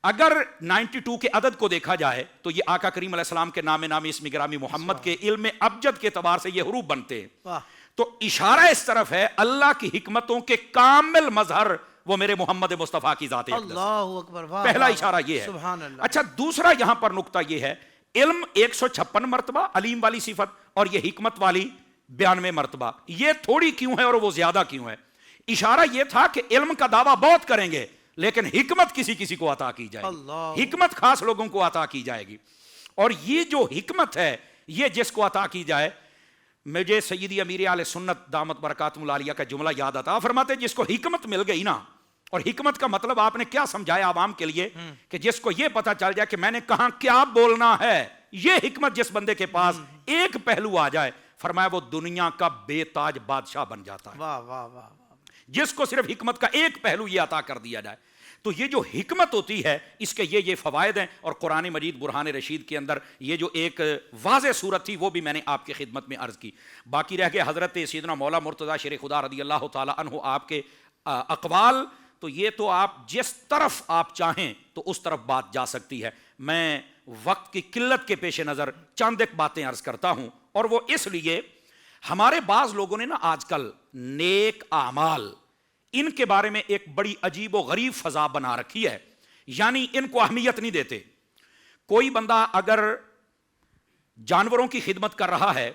اگر 92 کے عدد کو دیکھا جائے تو یہ آقا کریم علیہ السلام کے نام نامی اسم گرامی محمد کے علم ابجد کے اعتبار سے یہ حروف بنتے ہیں، واہ، تو اشارہ اس طرف ہے اللہ کی حکمتوں کے کامل مظہر وہ میرے محمد مصطفیٰ کی ذات اقدس۔ اللہ اکبر، واہ، پہلا واہ، اشارہ یہ ہے۔ سبحان اللہ۔ اچھا دوسرا یہاں پر نقطہ یہ ہے، علم 156 مرتبہ علیم والی صفت، اور یہ حکمت والی 92 مرتبہ۔ یہ تھوڑی کیوں ہے اور وہ زیادہ کیوں ہے؟ اشارہ یہ تھا کہ علم کا دعویٰ بہت کریں گے لیکن حکمت کسی کسی کو عطا کی جائے گی، حکمت خاص لوگوں کو عطا کی جائے گی، اور یہ جو حکمت ہے یہ جس کو عطا کی جائے، مجھے سیدی امیر اہل سنت دامت برکاتہم العالیہ کا جملہ یاد آتا، فرماتے جس کو حکمت مل گئی نا، اور حکمت کا مطلب آپ نے کیا سمجھایا عوام کے لیے کہ جس کو یہ پتا چل جائے کہ میں نے کہاں کیا بولنا ہے، یہ حکمت جس بندے کے پاس ایک پہلو آ جائے، فرمایا وہ دنیا کا بے تاج بادشاہ بن جاتا ہے۔ واہ واہ واہ، جس کو صرف حکمت کا ایک پہلو یہ عطا کر دیا جائے، تو یہ جو حکمت ہوتی ہے اس کے یہ فوائد ہیں، اور قرآن مجید برہان رشید کے اندر یہ جو ایک واضح صورت تھی وہ بھی میں نے آپ کی خدمت میں عرض کی۔ باقی رہ گئے حضرت سیدنا مولا مرتضیٰ شیر خدا رضی اللہ تعالی عنہ آپ کے اقوال، تو یہ تو آپ جس طرف آپ چاہیں تو اس طرف بات جا سکتی ہے۔ میں وقت کی قلت کے پیش نظر چند ایک باتیں عرض کرتا ہوں، اور وہ اس لیے ہمارے بعض لوگوں نے نا آج کل نیک اعمال ان کے بارے میں ایک بڑی عجیب و غریب فضا بنا رکھی ہے، یعنی ان کو اہمیت نہیں دیتے۔ کوئی بندہ اگر جانوروں کی خدمت کر رہا ہے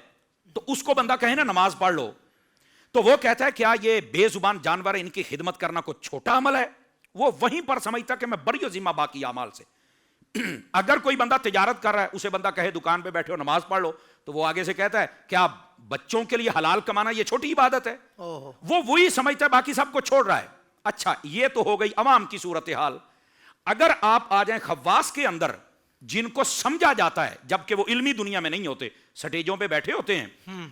تو اس کو بندہ کہے نا نماز پڑھ لو، تو وہ کہتا ہے کیا یہ بے زبان جانور ہے، ان کی خدمت کرنا کوئی چھوٹا عمل ہے؟ وہ وہیں پر سمجھتا کہ میں بری ذمہ باقی اعمال سے۔ اگر کوئی بندہ تجارت کر رہا ہے، اسے بندہ کہے دکان پہ بیٹھے ہو نماز پڑھ لو، تو وہ آگے سے کہتا ہے کیا بچوں کے لیے حلال کمانا یہ چھوٹی عبادت ہے؟ وہ وہی سمجھتا ہے، باقی سب کو چھوڑ رہا ہے۔ اچھا یہ تو ہو گئی عوام کی صورتحال۔ اگر آپ آ جائیں خواص کے اندر جن کو سمجھا جاتا ہے جبکہ وہ علمی دنیا میں نہیں ہوتے، سٹیجوں پہ بیٹھے ہوتے ہیں،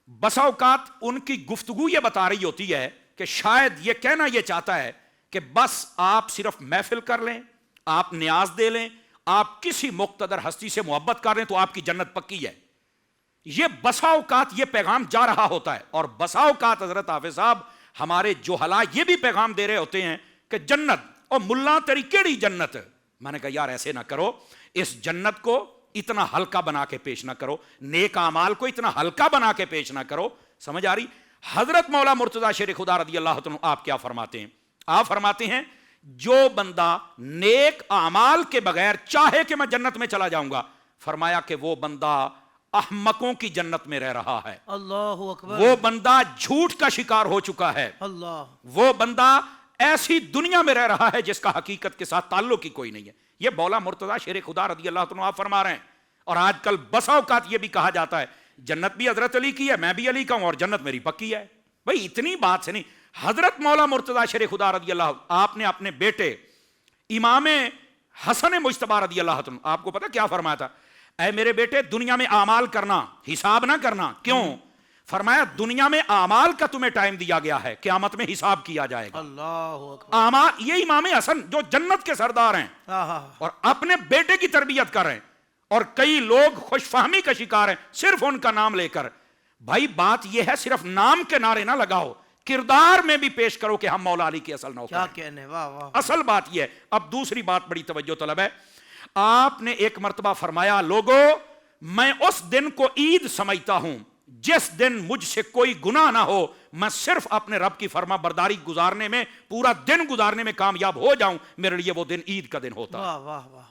بسا اوقات ان کی گفتگو یہ بتا رہی ہوتی ہے کہ شاید یہ کہنا یہ چاہتا ہے کہ بس آپ صرف محفل کر لیں، آپ نیاز دے لیں، آپ کسی مقتدر ہستی سے محبت کر لیں تو آپ کی جنت پکی ہے۔ یہ بسا اوقات یہ پیغام جا رہا ہوتا ہے، اور بسا اوقات حضرت حافظ صاحب ہمارے جوہلا یہ بھی پیغام دے رہے ہوتے ہیں کہ جنت، اور ملا تیری کیڑی جنت۔ میں نے کہا یار ایسے نہ کرو، اس جنت کو اتنا ہلکا بنا کے پیش نہ کرو، نیک اعمال کو اتنا ہلکا بنا کے پیش نہ کرو۔ سمجھ آ رہی؟ حضرت مولا مرتضیٰ شیر خدا رضی اللہ عنہ آپ کیا فرماتے ہیں؟ آپ فرماتے ہیں جو بندہ نیک اعمال کے بغیر چاہے کہ میں جنت میں چلا جاؤں گا، فرمایا کہ وہ بندہ احمقوں کی جنت میں رہ رہا ہے، اللہ اکبر، وہ بندہ جھوٹ کا شکار ہو چکا ہے، اللہ، وہ بندہ ایسی دنیا میں رہ رہا ہے جس کا حقیقت کے ساتھ تعلق ہی کوئی نہیں ہے۔ یہ مولا مرتضیٰ شیر خدا رضی اللہ عنہ آپ فرما رہے ہیں۔ اور آج کل بسا اوقات یہ بھی کہا جاتا ہے جنت بھی حضرت علی کی ہے، میں بھی علی کا ہوں اور جنت میری پکی ہے۔ بھئی اتنی بات سے نہیں، حضرت مولا مرتضیٰ شیر خدا رضی اللہ عنہ، آپ نے اپنے بیٹے امام حسن مجتبی رضی اللہ عنہ، آپ کو پتا کیا فرمایا تھا؟ اے میرے بیٹے، دنیا میں اعمال کرنا، حساب نہ کرنا۔ کیوں؟ فرمایا دنیا میں اعمال کا تمہیں ٹائم دیا گیا ہے، قیامت میں حساب کیا جائے گا۔ اللہ اکبر، اعمال، یہ امام حسن جو جنت کے سردار ہیں اور اپنے بیٹے کی تربیت کر رہے ہیں، اور کئی لوگ خوش فہمی کا شکار ہیں صرف ان کا نام لے کر۔ بھائی بات یہ ہے صرف نام کے نعرے نہ لگاؤ، کردار میں بھی پیش کرو کہ ہم مولا علی کی اصل نوکر کیا ہیں۔ کہنے، واہ واہ، اصل بات یہ ہے۔ اب دوسری بات بڑی توجہ طلب ہے، آپ نے ایک مرتبہ فرمایا لوگو میں اس دن کو عید سمجھتا ہوں جس دن مجھ سے کوئی گناہ نہ ہو، میں صرف اپنے رب کی فرما برداری گزارنے میں، پورا دن گزارنے میں کامیاب ہو جاؤں، میرے لیے وہ دن عید کا دن ہوتا ہے۔ واہ واہ واہ،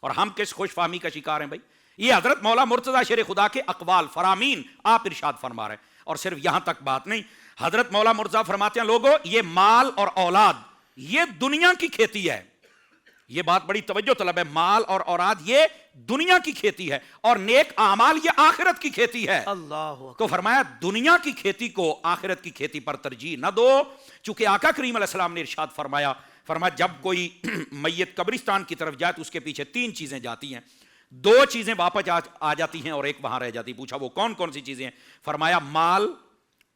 اور ہم کس خوش فہمی کا شکار ہیں بھائی؟ یہ حضرت مولا مرتضیٰ شیر خدا کے اقوال فرامین آپ ارشاد فرما رہے ہیں۔ اور صرف یہاں تک بات نہیں، حضرت مولا مرتضیٰ فرماتے ہیں لوگو یہ مال اور اولاد یہ دنیا کی کھیتی ہے۔ یہ بات بڑی توجہ طلب ہے، مال اور اولاد یہ دنیا کی کھیتی ہے اور نیک اعمال یہ آخرت کی کھیتی ہے۔ اللہ تو فرمایا دنیا کی کھیتی کو آخرت کی کھیتی پر ترجیح نہ دو، چونکہ آقا کریم علیہ السلام نے ارشاد فرمایا جب کوئی میت قبرستان کی طرف جائے تو اس کے پیچھے 3 چیزیں جاتی ہیں، 2 چیزیں واپس آ جاتی ہیں اور ایک وہاں رہ جاتی۔ پوچھا وہ کون کون سی چیزیں ہیں؟ فرمایا مال،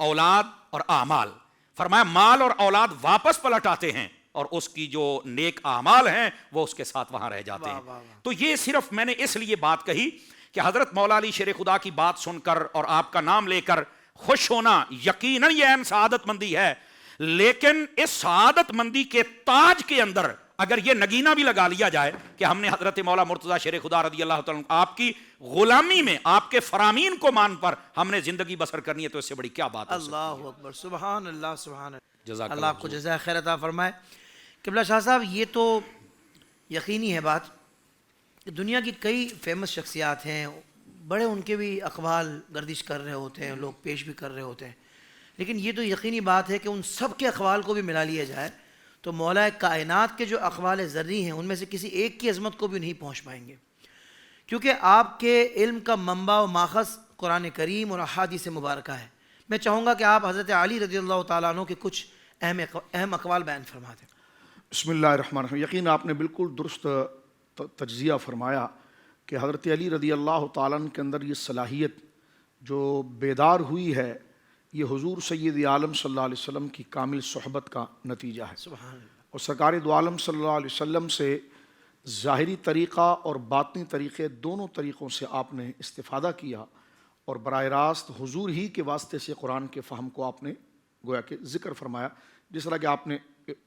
اولاد اور اعمال۔ فرمایا مال اور اولاد واپس پلٹ آتے ہیں اور اس کی جو نیک اعمال ہیں وہ اس کے ساتھ وہاں رہ جاتے ہیں۔ تو یہ صرف میں نے اس لیے بات کہی کہ حضرت مولا علی شیر خدا کی بات سن کر اور آپ کا نام لے کر خوش ہونا یقیناً یہ اہم سعادت مندی ہے، لیکن اس سعادت مندی کے تاج کے اندر اگر یہ نگینہ بھی لگا لیا جائے کہ ہم نے حضرت مولا مرتضیٰ شیر خدا رضی اللہ تعالیٰ آپ کی غلامی میں، آپ کے فرامین کو مان پر ہم نے زندگی بسر کرنی ہے، تو اس سے بڑی کیا بات ہو سکتی ہے؟ اللہ اکبر، سبحان اللہ، سبحان اللہ، جزاک اللہ آپ کو جزائے خیر عطا فرمائے۔ قبلہ شاہ صاحب یہ تو یقینی ہے بات کہ دنیا کی کئی فیمس شخصیات ہیں، بڑے ان کے بھی اقوال گردش کر رہے ہوتے ہیں، لوگ پیش بھی کر رہے ہوتے ہیں، لیکن یہ تو یقینی بات ہے کہ ان سب کے اقوال کو بھی ملا لیا جائے تو مولا کائنات کے جو اقوال ذری ہیں ان میں سے کسی ایک کی عظمت کو بھی نہیں پہنچ پائیں گے، کیونکہ آپ کے علم کا منبع و ماخذ قرآن کریم اور احادیث مبارکہ ہے۔ میں چاہوں گا کہ آپ حضرت علی رضی اللہ تعالیٰ عنہ کے کچھ اہم اقوال بیان فرما دیں۔ بسم اللہ الرحمن الرحیم۔ یقین آپ نے بالکل درست تجزیہ فرمایا کہ حضرت علی رضی اللہ تعالیٰ عنہ کے اندر یہ صلاحیت جو بیدار ہوئی ہے یہ حضور سید عالم صلی اللہ علیہ وسلم کی کامل صحبت کا نتیجہ ہے، سبحان اللہ، اور سرکار دو عالم صلی اللہ علیہ وسلم سے ظاہری طریقہ اور باطنی طریقے دونوں طریقوں سے آپ نے استفادہ کیا، اور براہ راست حضور ہی کے واسطے سے قرآن کے فہم کو آپ نے گویا کہ ذکر فرمایا، جس طرح کہ آپ نے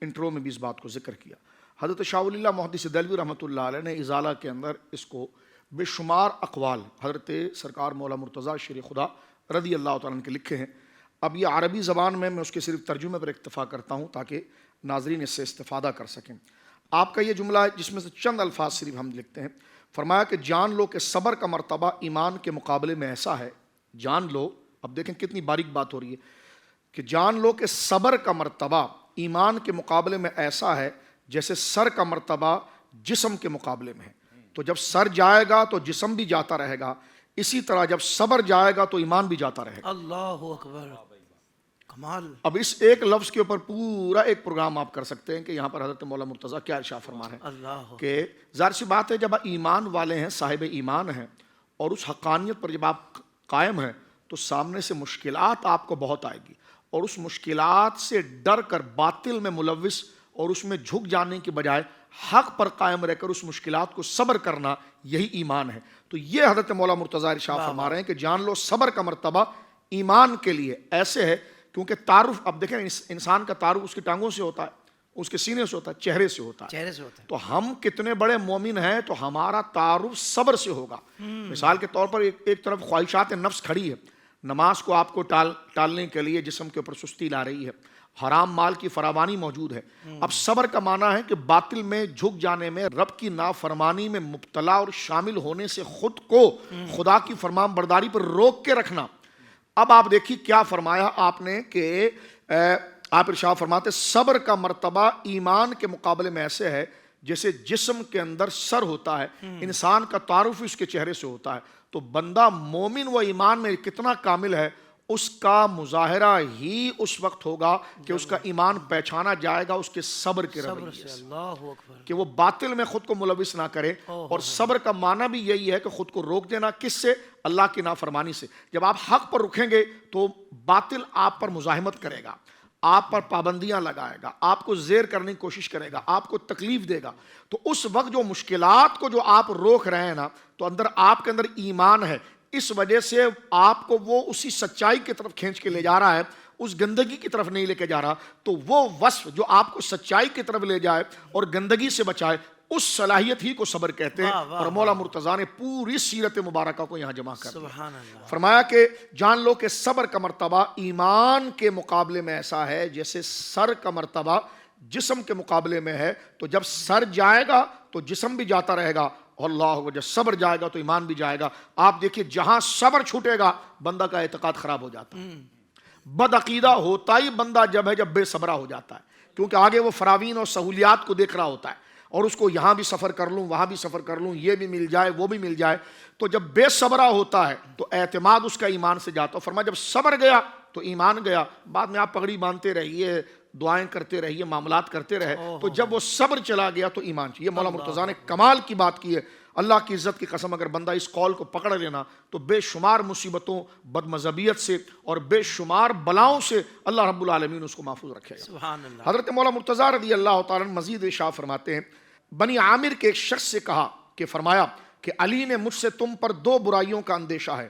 انٹرو میں بھی اس بات کو ذکر کیا۔ حضرت شاہ ولی اللہ محدث دہلوی رحمۃ اللہ علیہ نے ازالہ کے اندر اس کو بے شمار اقوال حضرت سرکار مولا مرتضیٰ شیر خدا رضی اللہ تعالیٰ عنہ کے لکھے ہیں۔ اب یہ عربی زبان میں اس کے صرف ترجمے پر اکتفا کرتا ہوں تاکہ ناظرین اس سے استفادہ کر سکیں۔ آپ کا یہ جملہ ہے جس میں سے چند الفاظ صرف ہم لکھتے ہیں، فرمایا کہ جان لو کہ صبر کا مرتبہ ایمان کے مقابلے میں ایسا ہے، جان لو، اب دیکھیں کتنی باریک بات ہو رہی ہے، کہ جان لو کہ صبر کا مرتبہ ایمان کے مقابلے میں ایسا ہے جیسے سر کا مرتبہ جسم کے مقابلے میں ہے۔ تو جب سر جائے گا تو جسم بھی جاتا رہے گا، اسی طرح جب صبر جائے گا تو ایمان بھی جاتا رہے گا۔ اللہ اکبر، کمال۔ اب اس ایک لفظ کے اوپر پورا ایک پروگرام آپ کر سکتے ہیں کہ یہاں پر حضرت مولا مرتضیٰ کیا ارشاد فرما رہے ہیں اللہ، کہ ظاہر سی بات ہے جب آپ ایمان والے ہیں، صاحب ایمان ہیں، اور اس حقانیت پر جب آپ قائم ہیں تو سامنے سے مشکلات آپ کو بہت آئے گی، اور اس مشکلات سے ڈر کر باطل میں ملوث اور اس میں جھک جانے کی بجائے حق پر قائم رہ کر اس مشکلات کو صبر کرنا، یہی ایمان ہے۔ تو یہ حضرت مولا مرتضیٰ ارشاد فرما رہے ہیں کہ جان لو صبر کا مرتبہ ایمان کے لیے ایسے ہے، کیونکہ تعارف، اب دیکھیں انسان کا تعارف اس کی ٹانگوں سے ہوتا ہے، اس کے سینے سے ہوتا ہے، چہرے سے ہوتا ہے، چہرے سے ہوتا ہے۔ تو ہم کتنے بڑے مومن ہیں تو ہمارا تعارف صبر سے ہوگا۔ مثال کے طور پر ایک طرف خواہشات نفس کھڑی ہے، نماز کو آپ کو ٹالنے کے لیے جسم کے اوپر سستی لا رہی ہے، حرام مال کی فراوانی موجود ہے۔ اب صبر کا معنی ہے کہ باطل میں جھک جانے میں، رب کی نافرمانی میں مبتلا اور شامل ہونے سے خود کو خدا کی فرمان برداری پر روک کے رکھنا۔ اب آپ دیکھیے کیا فرمایا آپ نے کہ آپ ارشاد فرماتے صبر کا مرتبہ ایمان کے مقابلے میں ایسے ہے جیسے جسم کے اندر سر ہوتا ہے، انسان کا تعارف اس کے چہرے سے ہوتا ہے۔ تو بندہ مومن و ایمان میں کتنا کامل ہے اس کا مظاہرہ ہی اس وقت ہوگا کہ اس کا ایمان پہچانا جائے گا اس کے صبر کے رویے سے، اللہ اکبر، کہ وہ باطل میں خود کو ملوث نہ کرے۔ اور صبر کا معنی بھی یہی ہے کہ خود کو روک دینا، کس سے؟ اللہ کی نافرمانی سے۔ جب آپ حق پر رکھیں گے تو باطل آپ پر مزاحمت کرے گا، آپ پر پابندیاں لگائے گا، آپ کو زیر کرنے کی کوشش کرے گا، آپ کو تکلیف دے گا۔ تو اس وقت جو مشکلات کو جو آپ روک رہے ہیں نا، تو اندر آپ کے اندر ایمان ہے، اس وجہ سے آپ کو وہ اسی سچائی کی طرف کھینچ کے لے جا رہا ہے، اس گندگی کی طرف نہیں لے کے جا رہا۔ تو وہ وصف جو آپ کو سچائی کی طرف لے جائے اور گندگی سے بچائے، اس صلاحیت ہی کو صبر کہتے ہیں۔ اور مولا مرتضیٰ نے پوری سیرت مبارکہ کو یہاں جمع کر دیا۔ سبحان اللہ، فرمایا کہ جان لو کہ صبر کا مرتبہ ایمان کے مقابلے میں ایسا ہے جیسے سر کا مرتبہ جسم کے مقابلے میں ہے۔ تو جب سر جائے گا تو جسم بھی جاتا رہے گا، اللہ، جب صبر جائے گا تو ایمان بھی جائے گا۔ آپ دیکھیے جہاں صبر چھوٹے گا بندہ کا اعتقاد خراب ہو جاتا ہے۔ بد عقیدہ ہوتا ہی بندہ جب ہے جب بے صبرہ ہو جاتا ہے، کیونکہ آگے وہ فراوین اور سہولیات کو دیکھ رہا ہوتا ہے، اور اس کو یہاں بھی سفر کر لوں، وہاں بھی سفر کر لوں، یہ بھی مل جائے، وہ بھی مل جائے۔ تو جب بے صبرہ ہوتا ہے تو اعتماد اس کا ایمان سے جاتا ہے۔ فرمایا جب صبر گیا تو ایمان گیا۔ بعد میں آپ پگڑی باندھتے رہیے، دعائیں کرتے رہیے، معاملات کرتے رہے، تو جب وہ صبر چلا گیا تو ایمان چاہیے۔ مولا مرتضیٰ نے کمال کی بات کی ہے۔ اللہ کی عزت کی قسم اگر بندہ اس قول کو پکڑ لینا تو بے شمار مصیبتوں، بد مذہبیت سے اور بے شمار بلاؤں سے اللہ رب العالمین اس کو محفوظ رکھے گا۔ سبحان اللہ۔ حضرت مولا مرتضیٰ رضی اللہ تعالیٰ مزید ارشاد فرماتے ہیں، بنی عامر کے ایک شخص سے کہا کہ فرمایا کہ علی نے مجھ سے تم پر 2 برائیوں کا اندیشہ ہے۔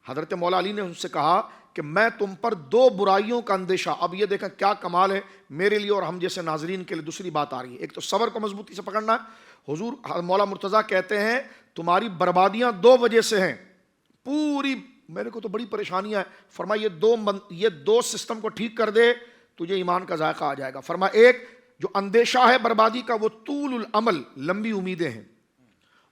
حضرت مولا علی نے ان سے کہا کہ میں تم پر 2 برائیوں کا اندیشہ۔ اب یہ دیکھیں کیا کمال ہے میرے لیے اور ہم جیسے ناظرین کے لیے۔ دوسری بات آ رہی ہے، ایک تو صبر کو مضبوطی سے پکڑنا ہے۔ حضور مولا مرتضیٰ کہتے ہیں تمہاری بربادیاں 2 وجہ سے ہیں، پوری میرے کو تو بڑی پریشانیاں ہیں۔ فرمایا یہ دو سسٹم کو ٹھیک کر دے تجھے ایمان کا ذائقہ آ جائے گا۔ فرمایا ایک جو اندیشہ ہے بربادی کا وہ طول العمل، لمبی امیدیں ہیں،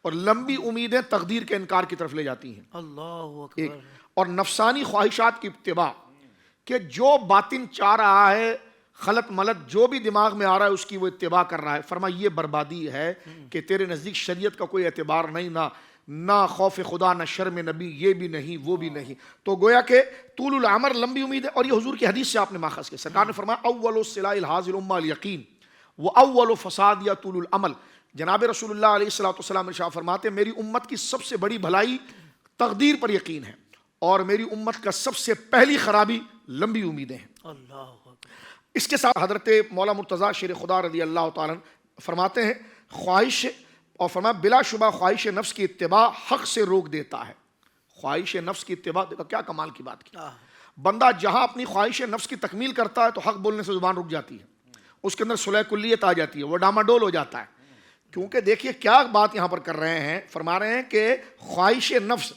اور لمبی امیدیں تقدیر کے انکار کی طرف لے جاتی ہیں۔ اللہ ایک اکبر، اور نفسانی خواہشات کی اتباع، کہ جو باطن چاہ رہا ہے، خلط ملط جو بھی دماغ میں آ رہا ہے اس کی وہ اتباع کر رہا ہے۔ فرمایا یہ بربادی ہے کہ تیرے نزدیک شریعت کا کوئی اعتبار نہیں، نہ خوف خدا، نہ شرم نبی، یہ بھی نہیں وہ بھی نہیں۔ تو گویا کہ طول العمر، لمبی امید ہے۔ اور یہ حضور کی حدیث سے آپ نے ماخذ کیا، سرکار نے فرمایا اول سلاح الحاظ الامہ الیقین و اول فساد یا طول العمل۔ جناب رسول اللہ علیہ الصلوۃ والسلام ارشاد فرماتے ہیں میری امت کی سب سے بڑی بھلائی تقدیر پر یقین ہے، اور میری امت کا سب سے پہلی خرابی لمبی امیدیں ہیں۔ اللہ اکبر، اس کے ساتھ حضرت مولا مرتضیٰ شیر خدا رضی اللہ تعالیٰ فرماتے ہیں خواہش، اور فرمایا بلا شبہ خواہش نفس کی اتباع حق سے روک دیتا ہے۔ خواہش نفس کی اتباع، دیکھو کیا کمال کی بات کی۔ بندہ جہاں اپنی خواہش نفس کی تکمیل کرتا ہے تو حق بولنے سے زبان رک جاتی ہے، اس کے اندر صلح کلیت آ جاتی ہے، وہ ڈاماڈول ہو جاتا ہے۔ کیونکہ دیکھیے کیا بات یہاں پر کر رہے ہیں، فرما رہے ہیں کہ خواہش نفس،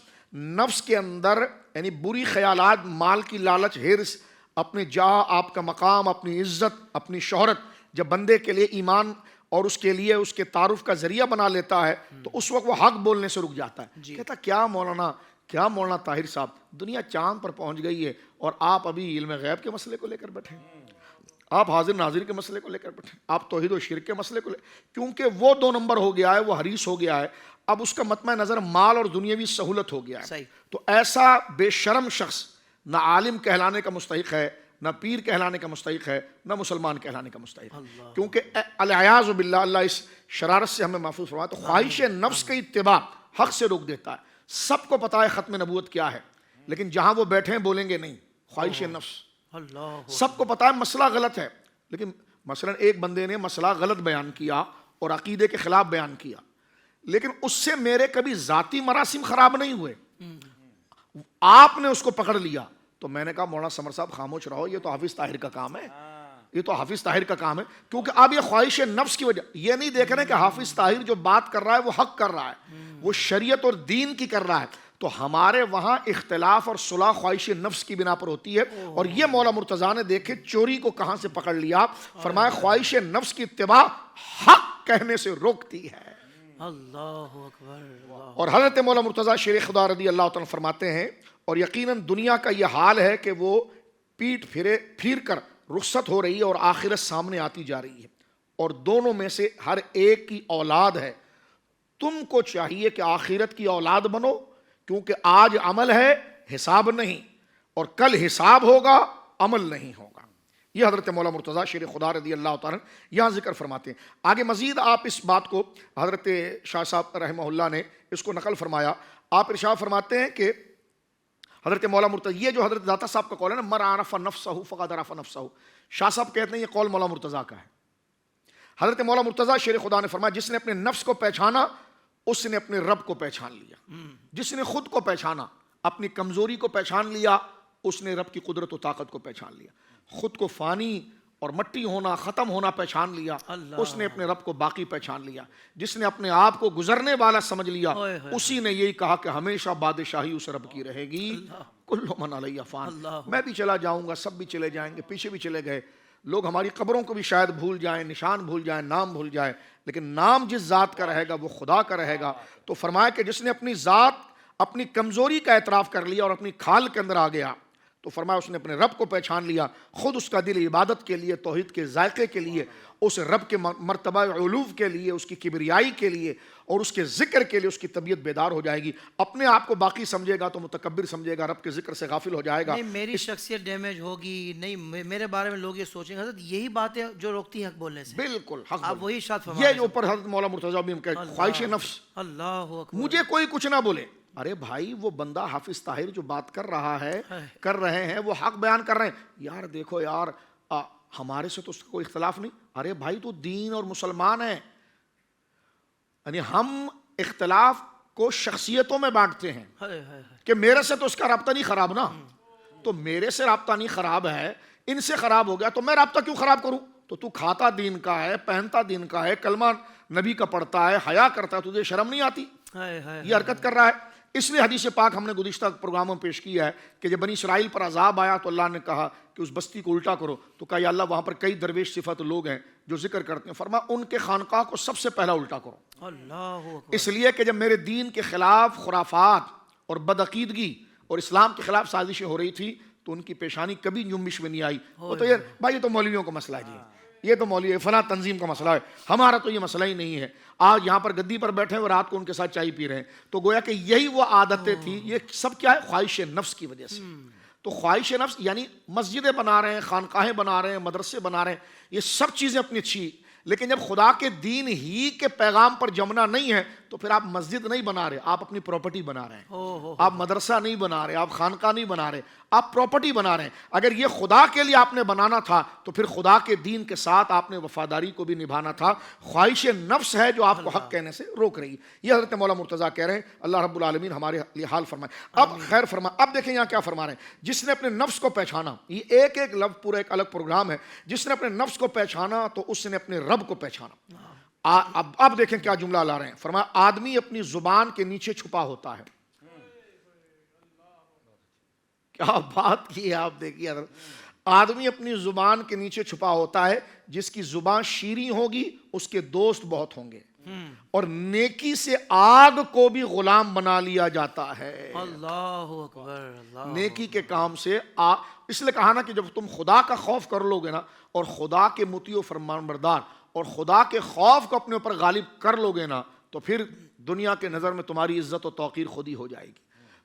نفس کے اندر یعنی بری خیالات، مال کی لالچ، حرص، اپنے جاہ، آپ کا مقام، اپنی عزت، اپنی شہرت جب بندے کے لیے ایمان اور اس کے لیے اس کے تعارف کا ذریعہ بنا لیتا ہے تو اس وقت وہ حق بولنے سے رک جاتا ہے۔ کہتا کیا مولانا طاہر صاحب، دنیا چاند پر پہنچ گئی ہے اور آپ ابھی علم غیب کے مسئلے کو لے کر بیٹھے ہیں، آپ حاضر ناظر کے مسئلے کو لے کر بیٹھے، آپ توحید و شرک کے مسئلے کو لے، کیونکہ وہ 2 نمبر ہو گیا ہے، وہ حریص ہو گیا ہے، اب اس کا مطمع نظر مال اور دنیاوی سہولت ہو گیا ہے۔ تو ایسا بے شرم شخص نہ عالم کہلانے کا مستحق ہے، نہ پیر کہلانے کا مستحق ہے، نہ مسلمان کہلانے کا مستحق ہے، کیونکہ العیاذ باللہ اللہ اس شرارت سے ہمیں محفوظ فرمائے۔ تو خواہش نفس کی اتباع حق سے روک دیتا ہے۔ سب کو پتا ہے ختم نبوت کیا ہے، لیکن جہاں وہ بیٹھے ہیں بولیں گے نہیں، خواہش نفس۔ سب کو پتا ہے مسئلہ غلط ہے، لیکن مثلا ایک بندے نے مسئلہ غلط بیان کیا اور عقیدے کے خلاف بیان کیا، لیکن اس سے میرے کبھی ذاتی مراسم خراب نہیں ہوئے، آپ نے اس کو پکڑ لیا تو میں نے کہا مولانا سمر صاحب خاموش رہو، یہ تو حافظ طاہر کا کام ہے، یہ تو حافظ طاہر کا کام ہے، کیونکہ اب یہ خواہش نفس کی وجہ، یہ نہیں دیکھ رہے کہ حافظ طاہر جو بات کر رہا ہے وہ حق کر رہا ہے، وہ شریعت اور دین کی کر رہا ہے، تو ہمارے وہاں اختلاف اور صلح خواہش نفس کی بنا پر ہوتی ہے. اور یہ مولا مرتضیٰ نے دیکھے چوری کو کہاں سے پکڑ لیا. فرمایا خواہش نفس کی اتباع حق کہنے سے روکتی ہے. اللہ اکبر. اور حضرت مولا مرتضیٰ شیر خدا رضی اللہ تعالیٰ فرماتے ہیں اور یقیناً دنیا کا یہ حال ہے کہ وہ پیٹ پھیر کر رخصت ہو رہی ہے اور آخرت سامنے آتی جا رہی ہے, اور دونوں میں سے ہر ایک کی اولاد ہے. تم کو چاہیے کہ آخرت کی اولاد بنو, کیونکہ آج عمل ہے حساب نہیں, اور کل حساب ہوگا عمل نہیں ہوگا. یہ حضرت مولا مرتضیٰ شیر خدا رضی اللہ تعالیٰ یہاں ذکر فرماتے ہیں. آگے مزید آپ اس بات کو حضرت شاہ صاحب رحمہ اللہ نے اس کو نقل فرمایا. آپ ارشاد فرماتے ہیں کہ حضرت مولا مرتضیٰ, یہ جو حضرت داتا صاحب کا قول ہے نا, من عرف نفسہ فقد عرف نفسہ, شاہ صاحب کہتے ہیں یہ قول مولا مرتضیٰ کا ہے. حضرت مولا مرتضیٰ شیر خدا نے فرمایا جس نے اپنے نفس کو پہچانا اس نے اپنے رب کو پہچان لیا. جس نے خود کو پہچانا, اپنی کمزوری کو پہچان لیا, اس نے رب کی قدرت و طاقت کو پہچان لیا. خود کو فانی اور مٹی ہونا, ختم ہونا پہچان لیا, اس نے اپنے رب کو باقی پہچان لیا. جس نے اپنے آپ کو گزرنے والا سمجھ لیا, اسی نے یہی کہا کہ ہمیشہ بادشاہی اس رب کی رہے گی. کل من علیہ فان, میں بھی چلا جاؤں گا, سب بھی چلے جائیں گے, پیچھے بھی چلے گئے لوگ. ہماری قبروں کو بھی شاید بھول جائیں, نشان بھول جائیں, نام بھول جائیں, لیکن نام جس ذات کا رہے گا وہ خدا کا رہے گا. تو فرمایا کہ جس نے اپنی ذات, اپنی کمزوری کا اعتراف کر لیا اور اپنی کھال کے اندر آ گیا, تو فرمایا اس نے اپنے رب کو پہچان لیا. خود اس کا دل عبادت کے لیے, توحید کے ذائقے کے لیے, اس رب کے مرتبہ علو کے لیے, اس کی کبریائی کے لیے اور اس کے ذکر کے لیے اس کی طبیعت بیدار ہو جائے گی. اپنے آپ کو باقی سمجھے گا تو متکبر سمجھے گا, رب کے ذکر سے غافل ہو جائے گا. نہیں میری شخصیت ڈیمیج ہوگی, نہیں میرے بارے میں لوگ یہ سوچیں گے. حضرت یہی باتیں جو روکتی ہیں حق بولنے سے. بالکل حق. آپ وہی ارشاد فرما یہ جو اوپر حضرت مولا مرتضیٰ بھی خواہش نفس, اللہ اکبر, مجھے کوئی کچھ نہ بولے. ارے بھائی وہ بندہ حافظ طاہر جو بات کر رہا ہے, کر رہے ہیں, وہ حق بیان کر رہے ہیں. یار دیکھو یار, ہمارے سے تو اس کا کوئی اختلاف نہیں. ارے بھائی تو دین اور مسلمان ہے. یعنی ہم اختلاف کو شخصیتوں میں بانٹتے ہیں کہ میرے سے تو اس کا رابطہ نہیں خراب نا, تو میرے سے رابطہ نہیں خراب ہے, ان سے خراب ہو گیا تو میں رابطہ کیوں خراب کروں. تو کھاتا دین کا ہے, پہنتا دین کا ہے, کلمہ نبی کا پڑھتا ہے, حیا کرتا ہے, تجھے شرم نہیں آتی یہ حرکت کر رہا ہے. اس لیے حدیث پاک ہم نے گزشتہ پروگراموں میں پیش کیا ہے کہ جب بنی اسرائیل پر عذاب آیا تو اللہ نے کہا کہ اس بستی کو الٹا کرو. تو کہا یا اللہ وہاں پر کئی درویش صفت لوگ ہیں جو ذکر کرتے ہیں, فرمایا ان کے خانقاہ کو سب سے پہلا الٹا کرو. اس لیے کہ جب میرے دین کے خلاف خرافات اور بدعقیدگی اور اسلام کے خلاف سازشیں ہو رہی تھی تو ان کی پیشانی کبھی جنبش میں نہیں آئی. وہ تو یہ بھائی یہ تو مولویوں کا مسئلہ ہے جی, یہ تو مولوی فلاں تنظیم کا مسئلہ ہے, ہمارا تو یہ مسئلہ ہی نہیں ہے. آج یہاں پر گدی پر بیٹھے ہیں اور رات کو ان کے ساتھ چائے پی رہے ہیں. تو گویا کہ یہی وہ عادتیں تھی. یہ سب کیا ہے, خواہش نفس کی وجہ سے. تو خواہش نفس یعنی مسجدیں بنا رہے ہیں, خانقاہیں بنا رہے ہیں, مدرسے بنا رہے ہیں, یہ سب چیزیں اپنی اچھی, لیکن جب خدا کے دین ہی کے پیغام پر جمنا نہیں ہے تو پھر آپ مسجد نہیں بنا رہے, آپ اپنی پراپرٹی بنا رہے ہیں. آپ مدرسہ نہیں بنا رہے, آپ خانقاہ نہیں بنا رہے, آپ پراپرٹی بنا رہے ہیں. اگر یہ خدا کے لیے آپ نے بنانا تھا تو پھر خدا کے دین کے ساتھ آپ نے وفاداری کو بھی نبھانا تھا. خواہش نفس ہے جو آپ کو حق کہنے سے روک رہی. یہ حضرت مولا مرتضیٰ کہہ رہے ہیں. اللہ رب العالمین ہمارے لیے حال فرمائے. اب خیر فرمائے. اب دیکھیں یہاں کیا فرما رہے ہیں, جس نے اپنے نفس کو پہچانا, یہ ایک ایک لفظ پورا ایک الگ پروگرام ہے. جس نے اپنے نفس کو پہچانا تو اس نے اپنے رب کو پہچانا. اب دیکھیں کیا جملہ لا رہے ہیں. فرمایا آدمی اپنی زبان کے نیچے چھپا ہوتا ہے. کیا بات کی ہے آپ دیکھیے. آدمی اپنی زبان کے نیچے چھپا ہوتا ہے. جس کی زبان شیریں ہوگی اس کے دوست بہت ہوں گے, اور نیکی سے آگ کو بھی غلام بنا لیا جاتا ہے. اللہ اکبر. نیکی کے کام سے اس لیے کہا نا کہ جب تم خدا کا خوف کر لو گے نا, اور خدا کے مطیع و فرمان بردار اور خدا کے خوف کو اپنے اوپر غالب کر لو گے نا, تو پھر دنیا کے نظر میں تمہاری عزت و توقیر خود ہی ہو جائے گی.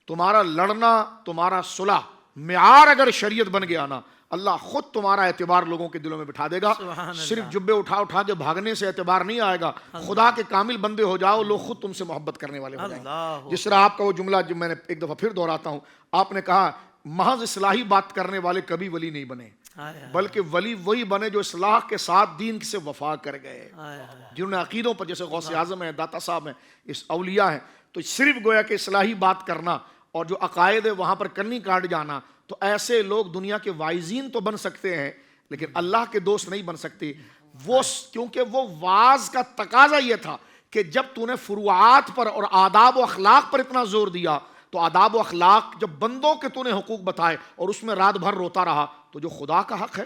تمہارا لڑنا, تمہارا صلح معیار اگر شریعت بن گیا نا, اللہ خود تمہارا اعتبار لوگوں کے دلوں میں بٹھا دے گا. صرف جبے اٹھا کے بھاگنے سے اعتبار نہیں آئے گا. خدا کے کامل بندے ہو جاؤ, لوگ خود تم سے محبت کرنے والے ہو جائیں گے. جس طرح آپ کا وہ جملہ جو میں نے ایک دفعہ پھر دہراتا ہوں, آپ نے کہا محض اصلاحی بات کرنے والے کبھی ولی نہیں بنے, بلکہ ولی وہی بنے جو اصلاح کے ساتھ دین سے وفا کر گئے, جنہوں نے عقیدوں پر, جیسے غوث اعظم ہیں, داتا صاحب ہیں, اس اولیاء ہیں. تو صرف گویا کہ اصلاحی بات کرنا اور جو عقائد ہے وہاں پر کنی کاٹ جانا, تو ایسے لوگ دنیا کے وائزین تو بن سکتے ہیں لیکن اللہ کے دوست نہیں بن سکتے. وہ کیونکہ وہ واعظ کا تقاضا یہ تھا کہ جب تو نے فروعات پر اور آداب و اخلاق پر اتنا زور دیا تو آداب و اخلاق جب بندوں کے تو نے حقوق بتائے اور اس میں رات بھر روتا رہا تو جو خدا کا حق ہے.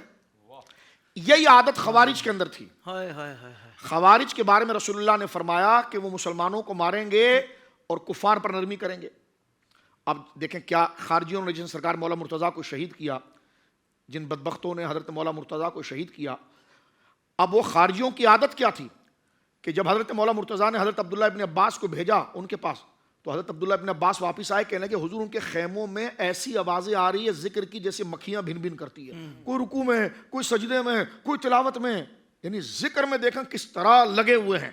یہی عادت خوارج کے اندر تھی. خوارج کے بارے میں رسول اللہ نے فرمایا کہ وہ مسلمانوں کو ماریں گے اور کفار پر نرمی کریں گے. اب دیکھیں کیا خارجیوں نے جن سرکار مولا مرتضیٰ کو شہید کیا, جن بدبختوں نے حضرت مولا مرتضیٰ کو شہید کیا, اب وہ خارجیوں کی عادت کیا تھی کہ جب حضرت مولا مرتضیٰ نے حضرت عبداللہ ابن عباس کو بھیجا ان کے پاس, تو حضرت عبداللہ ابن عباس واپس آئے, کہنے کہ حضور ان کے خیموں میں ایسی آوازیں آ رہی ہے ذکر کی جیسے مکھیاں بھن بھن کرتی ہے, کوئی رکوع میں, کوئی سجدے میں, کوئی تلاوت میں, یعنی ذکر میں دیکھیں کس طرح لگے ہوئے ہیں.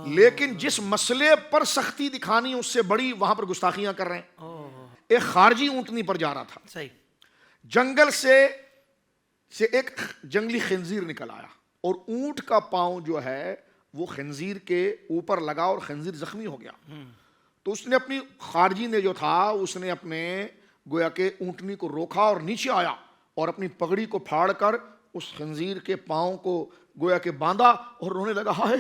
لیکن جس مسئلے پر سختی دکھانی اس سے بڑی وہاں پر گستاخیاں کر رہے ہیں. ایک خارجی اونٹنی پر جا رہا تھا, جنگل سے ایک جنگلی خنزیر نکل آیا اور اونٹ کا پاؤں جو ہے وہ خنزیر کے اوپر لگا اور خنزیر زخمی ہو گیا. تو اس نے اپنی خارجی نے جو تھا اس نے اپنے گویا کہ اونٹنی کو روکا اور نیچے آیا اور اپنی پگڑی کو پھاڑ کر اس خنزیر کے پاؤں کو گویا کہ باندھا اور رونے لگا, ہائے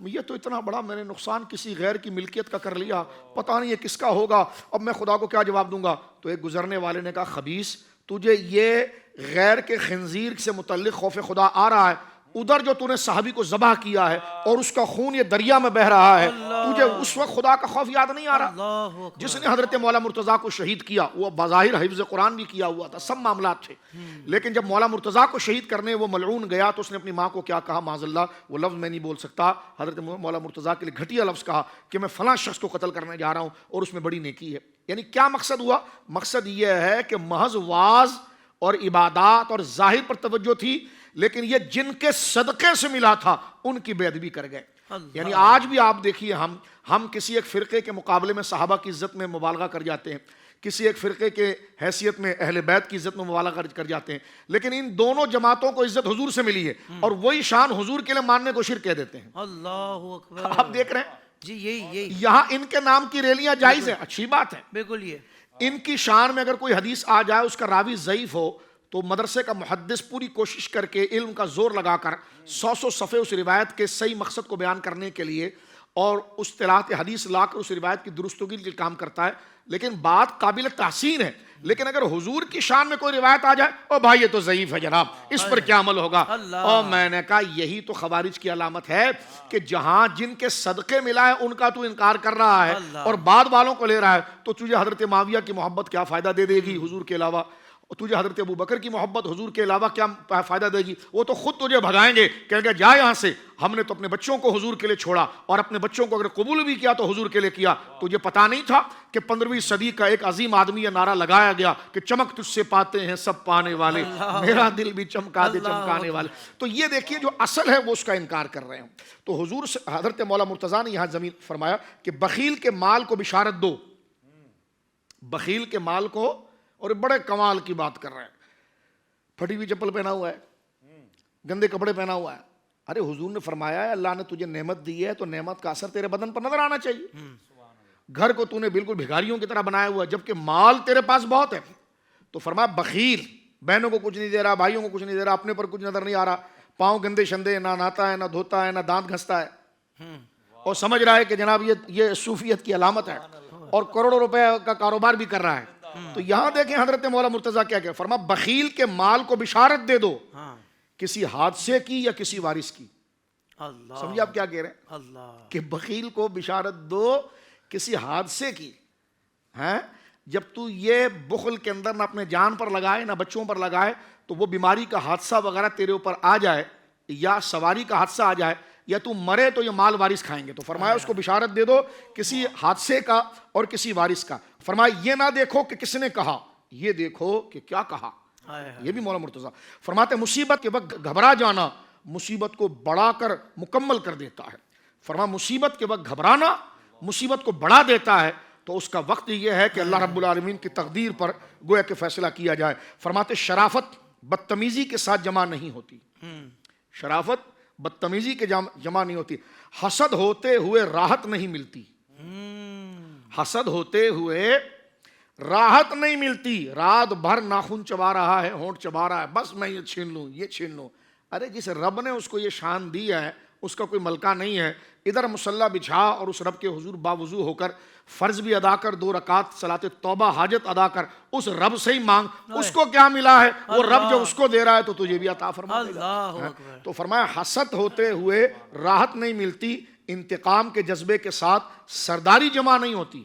یہ تو اتنا بڑا میں نے نقصان کسی غیر کی ملکیت کا کر لیا, پتہ نہیں یہ کس کا ہوگا, اب میں خدا کو کیا جواب دوں گا. تو ایک گزرنے والے نے کہا, خبیث تجھے یہ غیر کے خنزیر سے متعلق خوف خدا آ رہا ہے, ادھر جو تو نے صحابی کو ذبح کیا ہے اور اس کا خون یہ دریا میں بہ رہا ہے, تجھے اس وقت خدا کا خوف یاد نہیں آ رہا؟ جس نے حضرت مولا مرتضیٰ کو شہید کیا وہ بظاہر حفظ قرآن بھی کیا ہوا تھا, سب معاملات تھے, لیکن جب مولا مرتضیٰ کو شہید کرنے وہ ملعون گیا تو اس نے اپنی ماں کو کیا کہا, معاذ اللہ وہ لفظ میں نہیں بول سکتا, حضرت مولا مرتضیٰ کے لیے گھٹیا لفظ کہا کہ میں فلاں شخص کو قتل کرنے جا رہا ہوں اور اس میں بڑی نیکی ہے. یعنی کیا مقصد ہوا؟ مقصد یہ ہے کہ محض واعظ اور عبادات اور ظاہر پر توجہ تھی, لیکن یہ جن کے صدقے سے ملا تھا ان کی بے ادبی کر گئے. یعنی آج بھی آپ دیکھیے ہم کسی ایک فرقے کے مقابلے میں صحابہ کی عزت میں مبالغہ کر جاتے ہیں, کسی ایک فرقے کے حیثیت میں اہل بیت کی عزت میں مبالغہ کر جاتے ہیں, لیکن ان دونوں جماعتوں کو عزت حضور سے ملی ہے اور وہی شان حضور کے لیے ماننے کو شرک کہہ دیتے ہیں. اللہ اکبر. آپ دیکھ رہے ہیں جی یہی یہاں ان کے نام کی ریلیاں جائز ہیں, اچھی بات ہے. بالکل. یہ ان کی شان میں اگر کوئی حدیث آ جائے اس کا راوی ضعیف ہو تو مدرسے کا محدث پوری کوشش کر کے علم کا زور لگا کر 100 صفحے اس روایت کے صحیح مقصد کو بیان کرنے کے لیے اور اس اصطلاحات حدیث لا کر اس روایت کی درستگی کے کام کرتا ہے, لیکن بات قابل تحسین ہے. لیکن اگر حضور کی شان میں کوئی روایت آ جائے, او بھائی یہ تو ضعیف ہے جناب, اس پر کیا عمل ہوگا؟ اور میں نے کہا یہی تو خوارج کی علامت ہے کہ جہاں جن کے صدقے ملا ہے ان کا تو انکار کر رہا ہے اور بعد والوں کو لے رہا ہے, تو تجھے حضرت معاویہ کی محبت کیا فائدہ دے دے گی حضور کے علاوہ؟ تجھے حضرت ابو بکر کی محبت حضور کے علاوہ کیا فائدہ دے گی؟ وہ تو خود تجھے بھگائیں گے, کہیں گے جا یہاں سے, ہم نے تو اپنے بچوں کو حضور کے لیے چھوڑا اور اپنے بچوں کو اگر قبول بھی کیا تو حضور کے لیے کیا. تجھے پتا نہیں تھا کہ 15ویں صدی کا ایک عظیم آدمی یہ نعرہ لگایا گیا کہ چمک تجھ سے پاتے ہیں سب پانے والے, میرا دل بھی چمکا دے چمکانے والے. تو یہ دیکھیے جو اصل ہے وہ اس کا انکار کر رہے ہیں. تو حضور سے حضرت مولا مرتضیٰ نے یہاں زمین فرمایا کہ بخیل کے مال کو بشارت دو, بخیل کے مال کو, اور بڑے کمال کی بات کر رہے ہیں, پھٹی ہوئی چپل پہنا ہوا ہے, گندے کپڑے پہنا ہوا ہے. ارے حضور نے فرمایا ہے اللہ نے تجھے نعمت دی ہے تو نعمت کا اثر تیرے بدن پر نظر آنا چاہیے. گھر کو تو نے بالکل بھکاریوں کی طرح بنایا ہوا ہے جبکہ مال تیرے پاس بہت ہے. تو فرمایا بخیل, بہنوں کو کچھ نہیں دے رہا, بھائیوں کو کچھ نہیں دے رہا, اپنے پر کچھ نظر نہیں آ رہا, پاؤں گندے شندے, نہ نہاتا ہے, نہ دھوتا ہے, نہ دانت گھستا ہے, اور سمجھ رہا ہے کہ جناب یہ صوفیت کی علامت ہے اور کروڑوں روپے کا کاروبار بھی کر رہا ہے. تو یہاں دیکھیں حضرت مولا مرتضیٰ کیا کہ فرمایا بخیل کے مال کو بشارت دے دو کسی حادثے کی یا کسی وارث کی. سمجھے آپ کیا کہہ رہے ہیں کہ بخیل کو بشارت دو کسی حادثے کی. جب تو یہ بخل کے اندر نہ اپنے جان پر لگائے نہ بچوں پر لگائے تو وہ بیماری کا حادثہ وغیرہ تیرے اوپر آ جائے یا سواری کا حادثہ آ جائے یا تو مرے تو یہ مال وارث کھائیں گے. تو فرمایا اس کو بشارت دے دو کسی حادثے کا اور کسی وارث کا. فرمایا یہ نہ دیکھو کہ کس نے کہا, یہ دیکھو کہ کیا کہا. یہ بھی مولا مرتضیٰ فرماتے مصیبت کے وقت گھبرا جانا مصیبت کو بڑھا کر مکمل کر دیتا ہے. فرمایا مصیبت کے وقت گھبرانا مصیبت کو بڑھا دیتا ہے, تو اس کا وقت یہ ہے کہ اللہ رب العالمین کی تقدیر پر گویا کہ فیصلہ کیا جائے. فرماتے شرافت بدتمیزی کے ساتھ جمع نہیں ہوتی, شرافت بدتمیزی کے جمع نہیں ہوتی. حسد ہوتے ہوئے راحت نہیں ملتی, حسد ہوتے ہوئے راحت نہیں ملتی. رات بھر ناخن چبا رہا ہے, ہونٹ چبا رہا ہے, بس میں یہ چھین لوں یہ چھین لوں. ارے جس رب نے اس کو یہ شان دی ہے اس کا کوئی ملکہ نہیں ہے، ادھر مصلی بچھا اور اس رب کے حضور باوضو ہو کر فرض بھی ادا کر، 2 رکعت صلاۃ توبہ حاجت ادا کر، اس رب سے ہی مانگ، اس کو کیا ملا ہے، وہ رب جو اس کو دے رہا ہے تو تجھے بھی عطا فرما دے گا۔ اللہ اکبر۔ تو فرمایا حسد ہوتے ہوئے راحت نہیں ملتی، انتقام کے جذبے کے ساتھ سرداری جمع نہیں ہوتی۔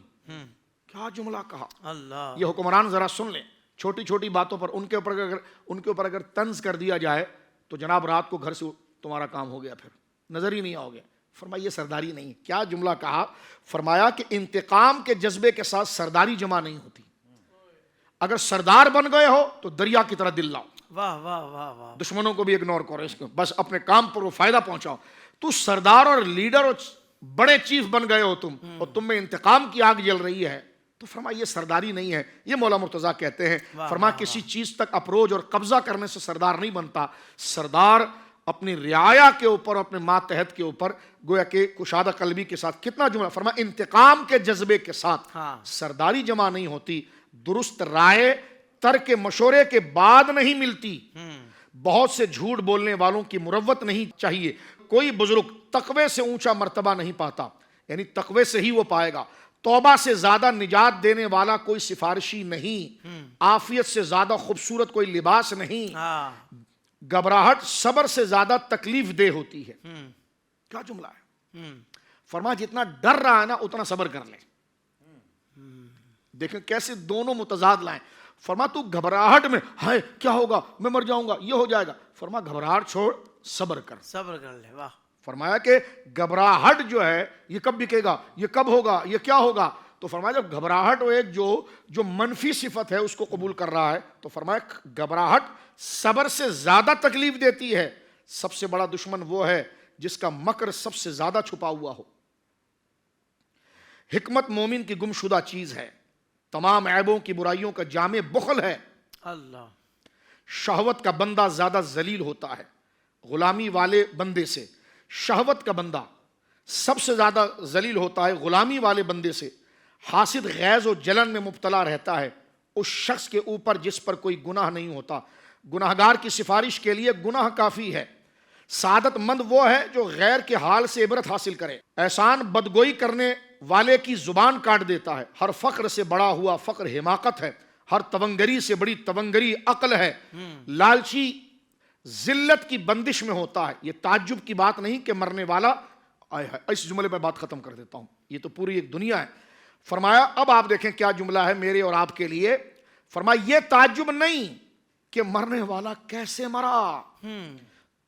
کیا جملہ کہا! اللہ، یہ حکمران ذرا سن لیں، چھوٹی چھوٹی باتوں پر ان کے اوپر اگر طنز کر دیا جائے تو جناب رات کو گھر سے تمہارا کام ہو گیا، پھر نظر ہی نہیں آؤ گے۔ فرمایا یہ سرداری نہیں۔ کیا جملہ کہا! فرمایا کہ انتقام کے جذبے کے ساتھ سرداری جمع نہیں ہوتی۔ اگر سردار بن گئے ہو تو دریا کی طرح دل لاؤ، واہ واہ واہ واہ، دشمنوں کو بھی اگنور کرو، اس کو بس اپنے کام پر وہ فائدہ پہنچاؤ۔ تو سردار اور لیڈر اور بڑے چیف بن گئے ہو تم، اور تم میں انتقام کی آگ جل رہی ہے، تو فرمایا یہ سرداری نہیں ہے۔ یہ مولا مرتضیٰ کہتے ہیں، فرمایا کسی چیز تک اپروچ اور قبضہ کرنے سے سردار نہیں بنتا، سردار اپنی رعایا کے اوپر، اپنے ماتحت کے اوپر گویا کہ کشادہ قلبی کے ساتھ، کتنا جملہ! فرمایا انتقام کے جذبے کے ساتھ سرداری جمع نہیں ہوتی، درست رائے ترک مشورے کے بعد نہیں ملتی، بہت سے جھوٹ بولنے والوں کی مروت نہیں چاہیے، کوئی بزرگ تقوی سے اونچا مرتبہ نہیں پاتا، یعنی تقوی سے ہی وہ پائے گا، توبہ سے زیادہ نجات دینے والا کوئی سفارشی نہیں، عافیت سے زیادہ خوبصورت کوئی لباس نہیں، گھبراہٹ صبر سے زیادہ تکلیف دہ ہوتی ہے۔ کیا جملہ ہے! فرمایا جتنا ڈر رہا ہے نا اتنا صبر کر لے۔ دیکھیں کیسے دونوں متضاد لائیں۔ فرمایا تو گھبراہٹ میں ہائے کیا ہوگا، میں مر جاؤں گا، یہ ہو جائے گا، فرمایا گھبراہٹ چھوڑ، صبر کر، صبر کر لے۔ واہ، فرمایا کہ گھبراہٹ جو ہے یہ کب بکے گا، یہ کب ہوگا، یہ کیا ہوگا، تو فرمایا جب گھبراہٹ ایک جو منفی صفت ہے اس کو قبول کر رہا ہے، تو فرمایا گھبراہٹ صبر سے زیادہ تکلیف دیتی ہے، سب سے بڑا دشمن وہ ہے جس کا مکر سب سے زیادہ چھپا ہوا ہو۔ حکمت مومن کی گمشدہ چیز ہے، تمام عیبوں کی برائیوں کا جامع بخل ہے۔ اللہ، شہوت کا بندہ زیادہ ذلیل ہوتا ہے غلامی والے بندے سے، شہوت کا بندہ سب سے زیادہ ذلیل ہوتا ہے غلامی والے بندے سے۔ حاسد غیظ و جلن میں مبتلا رہتا ہے اس شخص کے اوپر جس پر کوئی گناہ نہیں ہوتا، گناہگار کی سفارش کے لیے گناہ کافی ہے۔ سعادت مند وہ ہے جو غیر کے حال سے عبرت حاصل کرے، احسان بدگوئی کرنے والے کی زبان کاٹ دیتا ہے، ہر فقر سے بڑا ہوا فقر حماقت ہے، ہر تونگری سے بڑی تونگری عقل ہے، لالچی ذلت کی بندش میں ہوتا ہے۔ یہ تعجب کی بات نہیں کہ مرنے والا، اس جملے پہ بات ختم کر دیتا ہوں، یہ تو پوری ایک دنیا ہے۔ فرمایا اب آپ دیکھیں کیا جملہ ہے میرے اور آپ کے لیے، فرمایا یہ تعجب نہیں کہ مرنے والا کیسے مرا،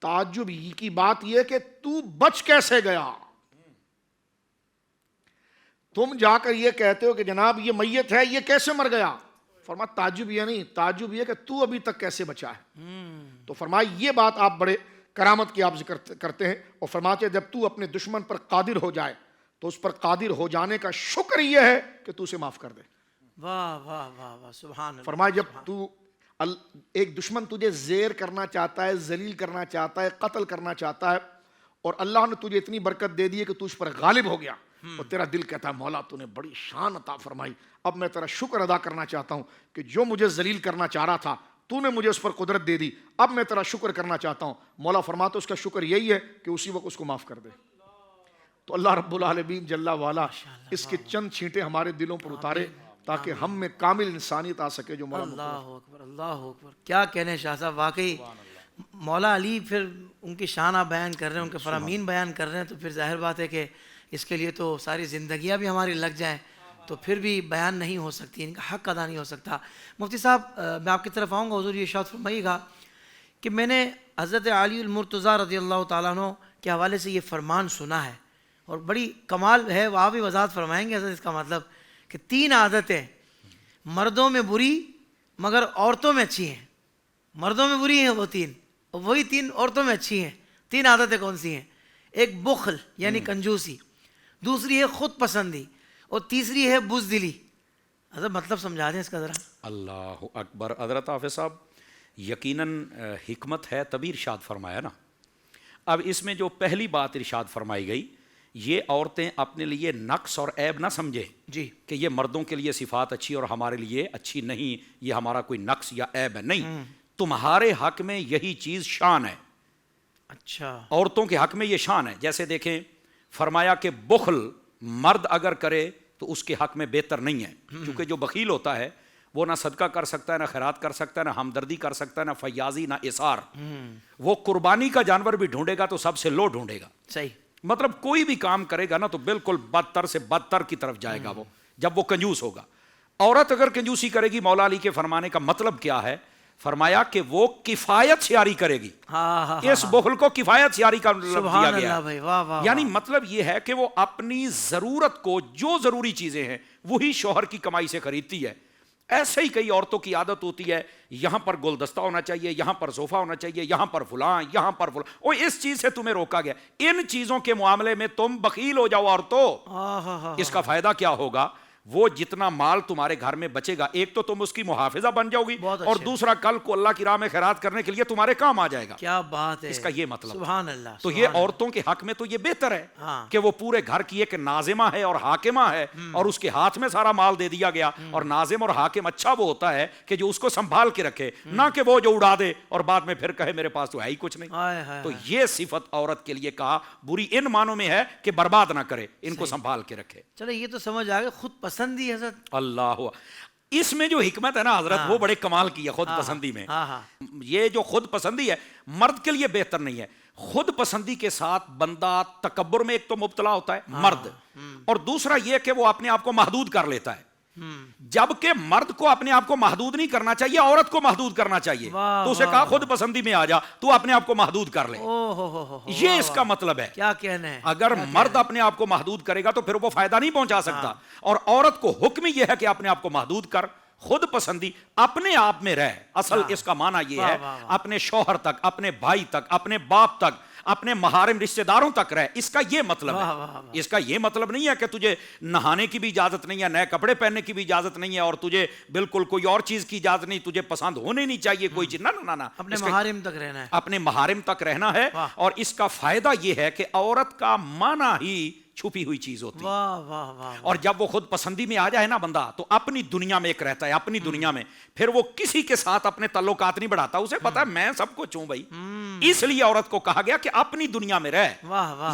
تعجب کی بات یہ کہ تو بچ کیسے گیا۔ تم جا کر یہ کہتے ہو کہ جناب یہ میت ہے، یہ کیسے مر گیا، فرمایا تعجب یہ نہیں، تعجب یہ کہ تو ابھی تک کیسے بچا ہے۔ تو فرمایا یہ بات آپ بڑے کرامت کی آپ ذکر کرتے ہیں، اور فرماتے ہیں جب تو اپنے دشمن پر قادر ہو جائے تو اس پر قادر ہو جانے کا شکر یہ ہے کہ تو اسے معاف کر دے۔ واہ واہ واہ واہ، سبحان اللہ۔ فرمایا جب تو ایک دشمن تجھے زیر کرنا چاہتا ہے، ذلیل کرنا چاہتا ہے، قتل کرنا چاہتا ہے، اور اللہ نے تجھے اتنی برکت دے دی ہے کہ تو اس پر غالب ہو گیا، اور تیرا دل کہتا ہے مولا تو نے بڑی شان عطا فرمائی، اب میں تیرا شکر ادا کرنا چاہتا ہوں کہ جو مجھے ذلیل کرنا چاہ رہا تھا تو نے مجھے اس پر قدرت دے دی، اب میں تیرا شکر کرنا چاہتا ہوں۔ مولا فرماتا اس کا شکر یہی ہے کہ اسی وقت اس کو معاف کر دے۔ تو اللہ رب العالمین جل والا اس کے چند چھینٹے ہمارے دلوں پر اتارے تاکہ ہم میں کامل انسانیت آ سکے جو مولا۔ اللہ اکبر، اللہ اکبر، کیا کہنے شاہ صاحب، واقعی مولا علی پھر ان کی شان آپ بیان کر رہے ہیں، ان کے فرامین بیان کر رہے ہیں، تو پھر ظاہر بات ہے کہ اس کے لیے تو ساری زندگیاں بھی ہماری لگ جائیں تو پھر بھی بیان نہیں ہو سکتی، ان کا حق ادا نہیں ہو سکتا۔ مفتی صاحب میں آپ کی طرف آؤں گا، حضور یہ ارشاد فرمائیے گا کہ میں نے حضرت علی المرتضیٰ رضی اللہ تعالیٰ عنہ کے حوالے سے یہ فرمان سنا ہے، اور بڑی کمال ہے، وہ آپ بھی وضاحت فرمائیں گے حضرت اس کا مطلب کہ 3 عادتیں مردوں میں بری مگر عورتوں میں اچھی ہیں، مردوں میں بری ہیں وہ 3، اور وہی 3 عورتوں میں اچھی ہیں۔ 3 عادتیں کون سی ہیں؟ ایک بخل یعنی کنجوسی، دوسری ہے خود پسندی، اور تیسری ہے بزدلی۔ حضرت مطلب سمجھا دیں اس کا ذرا۔ اللہ اکبر۔ حضرت حافظ صاحب یقیناً حکمت ہے تبھی ارشاد فرمایا نا۔ اب اس میں جو پہلی بات ارشاد فرمائی گئی، یہ عورتیں اپنے لیے نقص اور عیب نہ سمجھیں جی، کہ یہ مردوں کے لیے صفات اچھی اور ہمارے لیے اچھی نہیں، یہ ہمارا کوئی نقص یا عیب ہے، نہیں، تمہارے حق میں یہی چیز شان ہے، اچھا عورتوں کے حق میں یہ شان ہے. جیسے دیکھیں فرمایا کہ بخل مرد اگر کرے تو اس کے حق میں بہتر نہیں ہے, کیونکہ جو بخیل ہوتا ہے وہ نہ صدقہ کر سکتا ہے, نہ خیرات کر سکتا ہے, نہ ہمدردی کر سکتا ہے, نہ فیاضی, نہ اثار. وہ قربانی کا جانور بھی ڈھونڈے گا تو سب سے لو ڈھونڈے گا. صحیح. مطلب کوئی بھی کام کرے گا نا تو بالکل بدتر سے بدتر کی طرف جائے گا وہ, جب وہ کنجوس ہوگا. عورت اگر کنجوسی کرے گی, مولا علی کے فرمانے کا مطلب کیا ہے؟ فرمایا کہ وہ کفایت شیاری کرے گی. اس بخل کو کفایت شیاری کا لفظ دیا گیا ہے. یعنی مطلب یہ ہے کہ وہ اپنی ضرورت کو, جو ضروری چیزیں ہیں وہی شوہر کی کمائی سے خریدتی ہے. ایسے ہی کئی عورتوں کی عادت ہوتی ہے, یہاں پر گلدستہ ہونا چاہیے, یہاں پر صوفہ ہونا چاہیے, یہاں پر فلاں, یہاں پر فلاں. اور اس چیز سے تمہیں روکا گیا. ان چیزوں کے معاملے میں تم بخیل ہو جاؤ عورتوں. اس کا فائدہ کیا ہوگا؟ وہ جتنا مال تمہارے گھر میں بچے گا, ایک تو تم اس کی محافظہ بن جاؤ گی, اور دوسرا کل کو اللہ کی راہ میں خیرات کرنے کے لیے تمہارے کام آ جائے گا. کیا بات ہے. اس کا یہ مطلب. سبحان اللہ. تو یہ عورتوں کے حق میں تو یہ بہتر ہے کہ وہ پورے گھر کی ایک ناظمہ ہے اور حاکمہ ہے, اور اس کے ہاتھ میں سارا مال دے دیا گیا. اور ناظم اور حاکم اچھا وہ ہوتا ہے کہ جو اس کو سنبھال کے رکھے, نہ کہ وہ جو اڑا دے اور بعد میں پھر کہے میرے پاس تو ہے ہی کچھ نہیں. تو یہ صفت عورت کے لیے کہا بری ان معنوں میں ہے کہ برباد نہ کرے, ان کو سنبھال کے رکھے. چلو یہ تو سمجھ آ گئی خود پسندی حضرت. اللہ, اس میں جو حکمت ہے نا حضرت, وہ بڑے کمال کی ہے خود پسندی میں. یہ جو خود پسندی ہے مرد کے لیے بہتر نہیں ہے. خود پسندی کے ساتھ بندہ تکبر میں ایک تو مبتلا ہوتا ہے مرد, اور دوسرا یہ کہ وہ اپنے آپ کو محدود کر لیتا ہے. جبکہ مرد کو اپنے آپ کو محدود نہیں کرنا چاہیے, عورت کو محدود کرنا چاہیے. تو اسے کہا خود پسندی میں آ جا, تو اپنے آپ کو محدود کر لے. یہ اس کا مطلب ہے. کیا کہنا ہے. اگر مرد اپنے آپ کو محدود کرے گا تو پھر وہ فائدہ نہیں پہنچا سکتا, اور عورت کو حکم یہ ہے کہ اپنے آپ کو محدود کر. خود پسندی اپنے آپ میں رہ, اصل اس کا معنی یہ ہے اپنے شوہر تک, اپنے بھائی تک, اپنے باپ تک, اپنے محارم رشتہ داروں تک رہ. اس کا یہ مطلب ہے. اس کا یہ مطلب نہیں ہے کہ تجھے نہانے کی بھی اجازت نہیں ہے, نئے کپڑے پہننے کی بھی اجازت نہیں ہے, اور تجھے بالکل کوئی اور چیز کی اجازت نہیں, تجھے پسند ہونے نہیں چاہیے کوئی چیز. نہ, اپنے محارم تک رہنا ہے. اپنے محارم تک رہنا ہے. اور اس کا فائدہ یہ ہے کہ عورت کا معنی ہی چھپی ہوئی چیز ہوتی ہے. اور جب وہ خود پسندی میں آ جائے نا بندہ, تو اپنی دنیا میں ایک رہتا ہے, اپنی دنیا میں, پھر وہ کسی کے ساتھ اپنے تعلقات نہیں بڑھاتا. اسے پتا ہے میں سب کچھ ہوں بھائی. اس لیے عورت کو کہا گیا کہ اپنی دنیا میں رہ.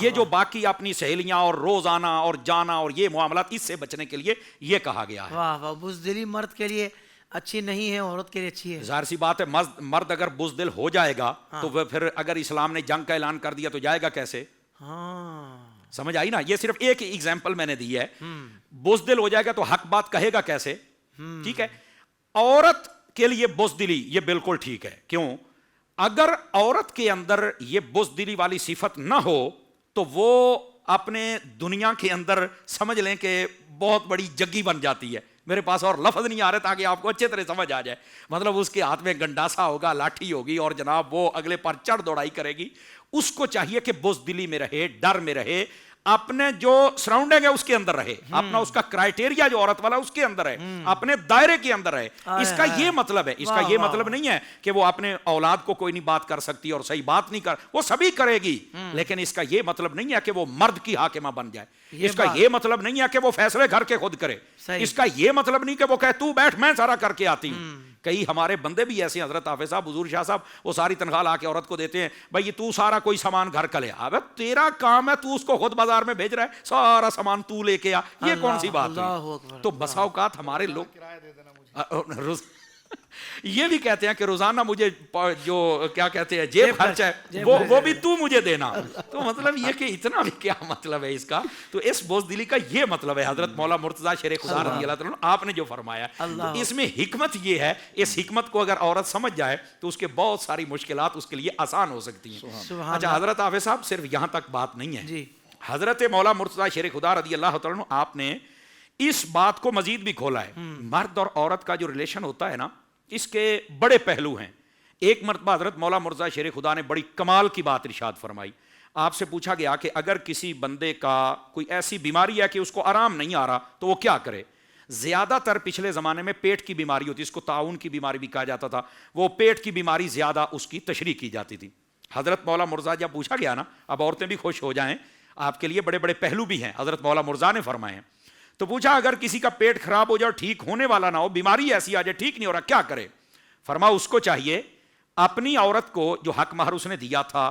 یہ جو باقی اپنی سہیلیاں اور روزانہ اور جانا اور یہ معاملات, اس سے بچنے کے لیے یہ کہا گیا ہے. واہ واہ. بزدلی مرد کے لیے اچھی نہیں ہے, عورت کے لیے اچھی ہے. ظاہر سی بات ہے, مرد اگر بزدل ہو جائے گا تو وہ پھر اگر اسلام نے جنگ کا اعلان کر دیا تو جائے گا کیسے؟ سمجھ آئی نا. یہ صرف ایک ایگزامپل میں نے دی ہے. بزدل ہو جائے گا تو حق بات کہے گا کیسے؟ ٹھیک ہے. عورت کے لیے بزدلی یہ بالکل ٹھیک ہے. کیوں؟ اگر عورت کے اندر یہ بزدلی والی صفت نہ ہو تو وہ اپنے دنیا کے اندر سمجھ لیں کہ بہت بڑی جگی بن جاتی ہے. میرے پاس اور لفظ نہیں آ رہے تاکہ آپ کو اچھے طرح سمجھ آ جائے. مطلب اس کے ہاتھ میں گنڈاسا ہوگا, لاٹھی ہوگی, اور جناب وہ اگلے پر چڑھ دوڑائی کرے گی. اس کو چاہیے کہ بزدلی میں رہے, ڈر میں رہے, اپنے جو سراؤنڈنگ ہے اس کے اندر رہے, اپنا اس کا کرائٹیریا جو عورت والا اس کے اندر ہے, اپنے دائرے کے اندر رہے. اس کا یہ مطلب ہے. اس کا یہ مطلب نہیں ہے کہ وہ اپنے اولاد کو کوئی نہیں بات کر سکتی اور صحیح بات نہیں کر, وہ سبھی کرے گی. لیکن اس کا یہ مطلب نہیں ہے کہ وہ مرد کی حاکمہ بن جائے. اس کا یہ مطلب نہیں ہے کہ وہ فیصلے گھر کے خود کرے. اس کا یہ مطلب نہیں کہ وہ کہے تو بیٹھ میں سارا کر کے آتی ہوں. کئی ہمارے بندے بھی ایسے ہیں, حضرت حافظ صاحب, حضور شاہ صاحب, وہ ساری تنخواہ لا کے عورت کو دیتے ہیں, بھائی تو سارا کوئی سامان گھر کا لے آ. تیرا کام ہے, تو اس کو خود بازار میں بھیج رہا ہے, سارا سامان تو لے کے آ. یہ کون سی بات ہے؟ تو بسا اوقات ہمارے لوگ یہ بھی کہتے ہیں کہ روزانہ مجھے جو کیا کہتے ہیں جیب خرچ ہے وہ بھی تو مجھے دینا. تو مطلب یہ کہ اتنا بھی کیا مطلب ہے اس کا. تو اس بزدلی کا یہ مطلب ہے. حضرت مولا مرتضیٰ شیر خدا رضی اللہ تعالیٰ آپ نے جو فرمایا, تو اس میں حکمت یہ ہے, اس حکمت کو اگر عورت سمجھ جائے تو اس کے بہت ساری مشکلات اس کے لیے آسان ہو سکتی ہیں. اچھا حضرت حافظ صاحب, صرف یہاں تک بات نہیں ہے. حضرت مولا مرتضیٰ شیر خدا رضی اللہ تعالیٰ آپ نے اس بات کو مزید بھی کھولا ہے. مرد اور عورت کا جو ریلیشن ہوتا ہے نا, اس کے بڑے پہلو ہیں. ایک مرتبہ حضرت مولا مرتضیٰ شیر خدا نے بڑی کمال کی بات ارشاد فرمائی. آپ سے پوچھا گیا کہ اگر کسی بندے کا کوئی ایسی بیماری ہے کہ اس کو آرام نہیں آ رہا تو وہ کیا کرے؟ زیادہ تر پچھلے زمانے میں پیٹ کی بیماری ہوتی, اس کو طاعون کی بیماری بھی کہا جاتا تھا. وہ پیٹ کی بیماری زیادہ اس کی تشریح کی جاتی تھی. حضرت مولا مرتضیٰ جب پوچھا گیا نا, اب عورتیں بھی خوش ہو جائیں, آپ کے لیے بڑے بڑے پہلو بھی ہیں, حضرت مولا مرتضیٰ نے فرمائے ہیں. تو پوچھا اگر کسی کا پیٹ خراب ہو جائے, ٹھیک ہونے والا نہ ہو, بیماری ایسی آ جائے, ٹھیک نہیں ہو رہا, کیا کرے؟ فرما اس کو چاہیے اپنی عورت کو جو حق مہر اس نے دیا تھا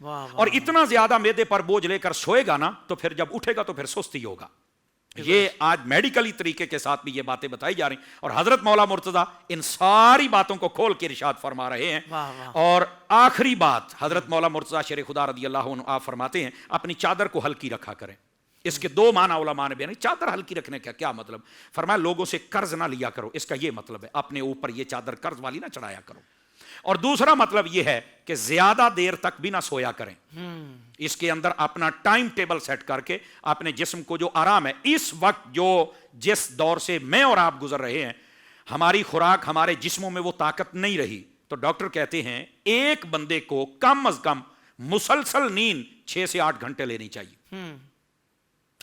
واہ اور اتنا زیادہ معدے پر بوجھ لے کر سوئے گا نا تو پھر جب اٹھے گا تو پھر سستی ہوگا. یہ آج میڈیکلی طریقے کے ساتھ بھی یہ باتیں بتائی جا رہی ہیں, اور حضرت مولا مرتضیٰ ان ساری باتوں کو کھول کے ارشاد فرما رہے ہیں. اور آخری بات حضرت مولا مرتضیٰ شیر خدا رضی اللہ عنہ آپ فرماتے ہیں اپنی چادر کو ہلکی رکھا کریں. اس کے دو معنی علماء نے بیان کیے. چادر ہلکی رکھنے کا کیا مطلب؟ فرمایا لوگوں سے قرض نہ لیا کرو, اس کا یہ مطلب ہے اپنے اوپر یہ چادر قرض والی نہ چڑھایا کرو. اور دوسرا مطلب یہ ہے کہ زیادہ دیر تک بھی نہ سویا کریں. اس کے اندر اپنا ٹائم ٹیبل سیٹ کر کے اپنے جسم کو جو آرام ہے, اس وقت جو جس دور سے میں اور آپ گزر رہے ہیں, ہماری خوراک ہمارے جسموں میں وہ طاقت نہیں رہی, تو ڈاکٹر کہتے ہیں ایک بندے کو کم از کم مسلسل نیند 6 سے 8 گھنٹے لینی چاہیے.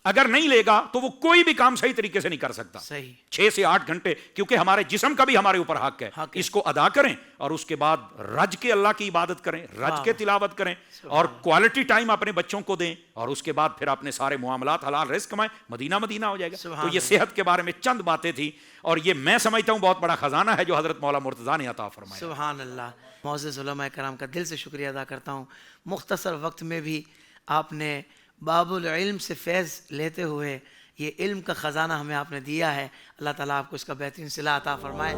اگر نہیں لے گا تو وہ کوئی بھی کام صحیح طریقے سے نہیں کر سکتا. 6 سے 8 گھنٹے, کیونکہ ہمارے جسم کا بھی ہمارے اوپر حق ہے. اس کو ادا کریں اور اس کے بعد رج کے اللہ کی عبادت کریں, رج کے تلاوت کریں, اور کوالٹی ٹائم اپنے بچوں کو دیں, اور اس کے بعد پھر اپنے سارے معاملات حلال رزق کمائیں, مدینہ مدینہ ہو جائے گا. تو یہ صحت کے بارے میں چند باتیں تھی, اور یہ میں سمجھتا ہوں بہت بڑا خزانہ ہے جو حضرت مولا مرتضیٰ نے عطا فرمایا. سبحان اللہ. معزز علماء کرام کا دل سے شکریہ ادا کرتا ہوں. مختصر وقت میں بھی آپ نے باب العلم سے فیض لیتے ہوئے یہ علم کا خزانہ ہمیں آپ نے دیا ہے. اللہ تعالیٰ آپ کو اس کا بہترین صلہ عطا فرمائے.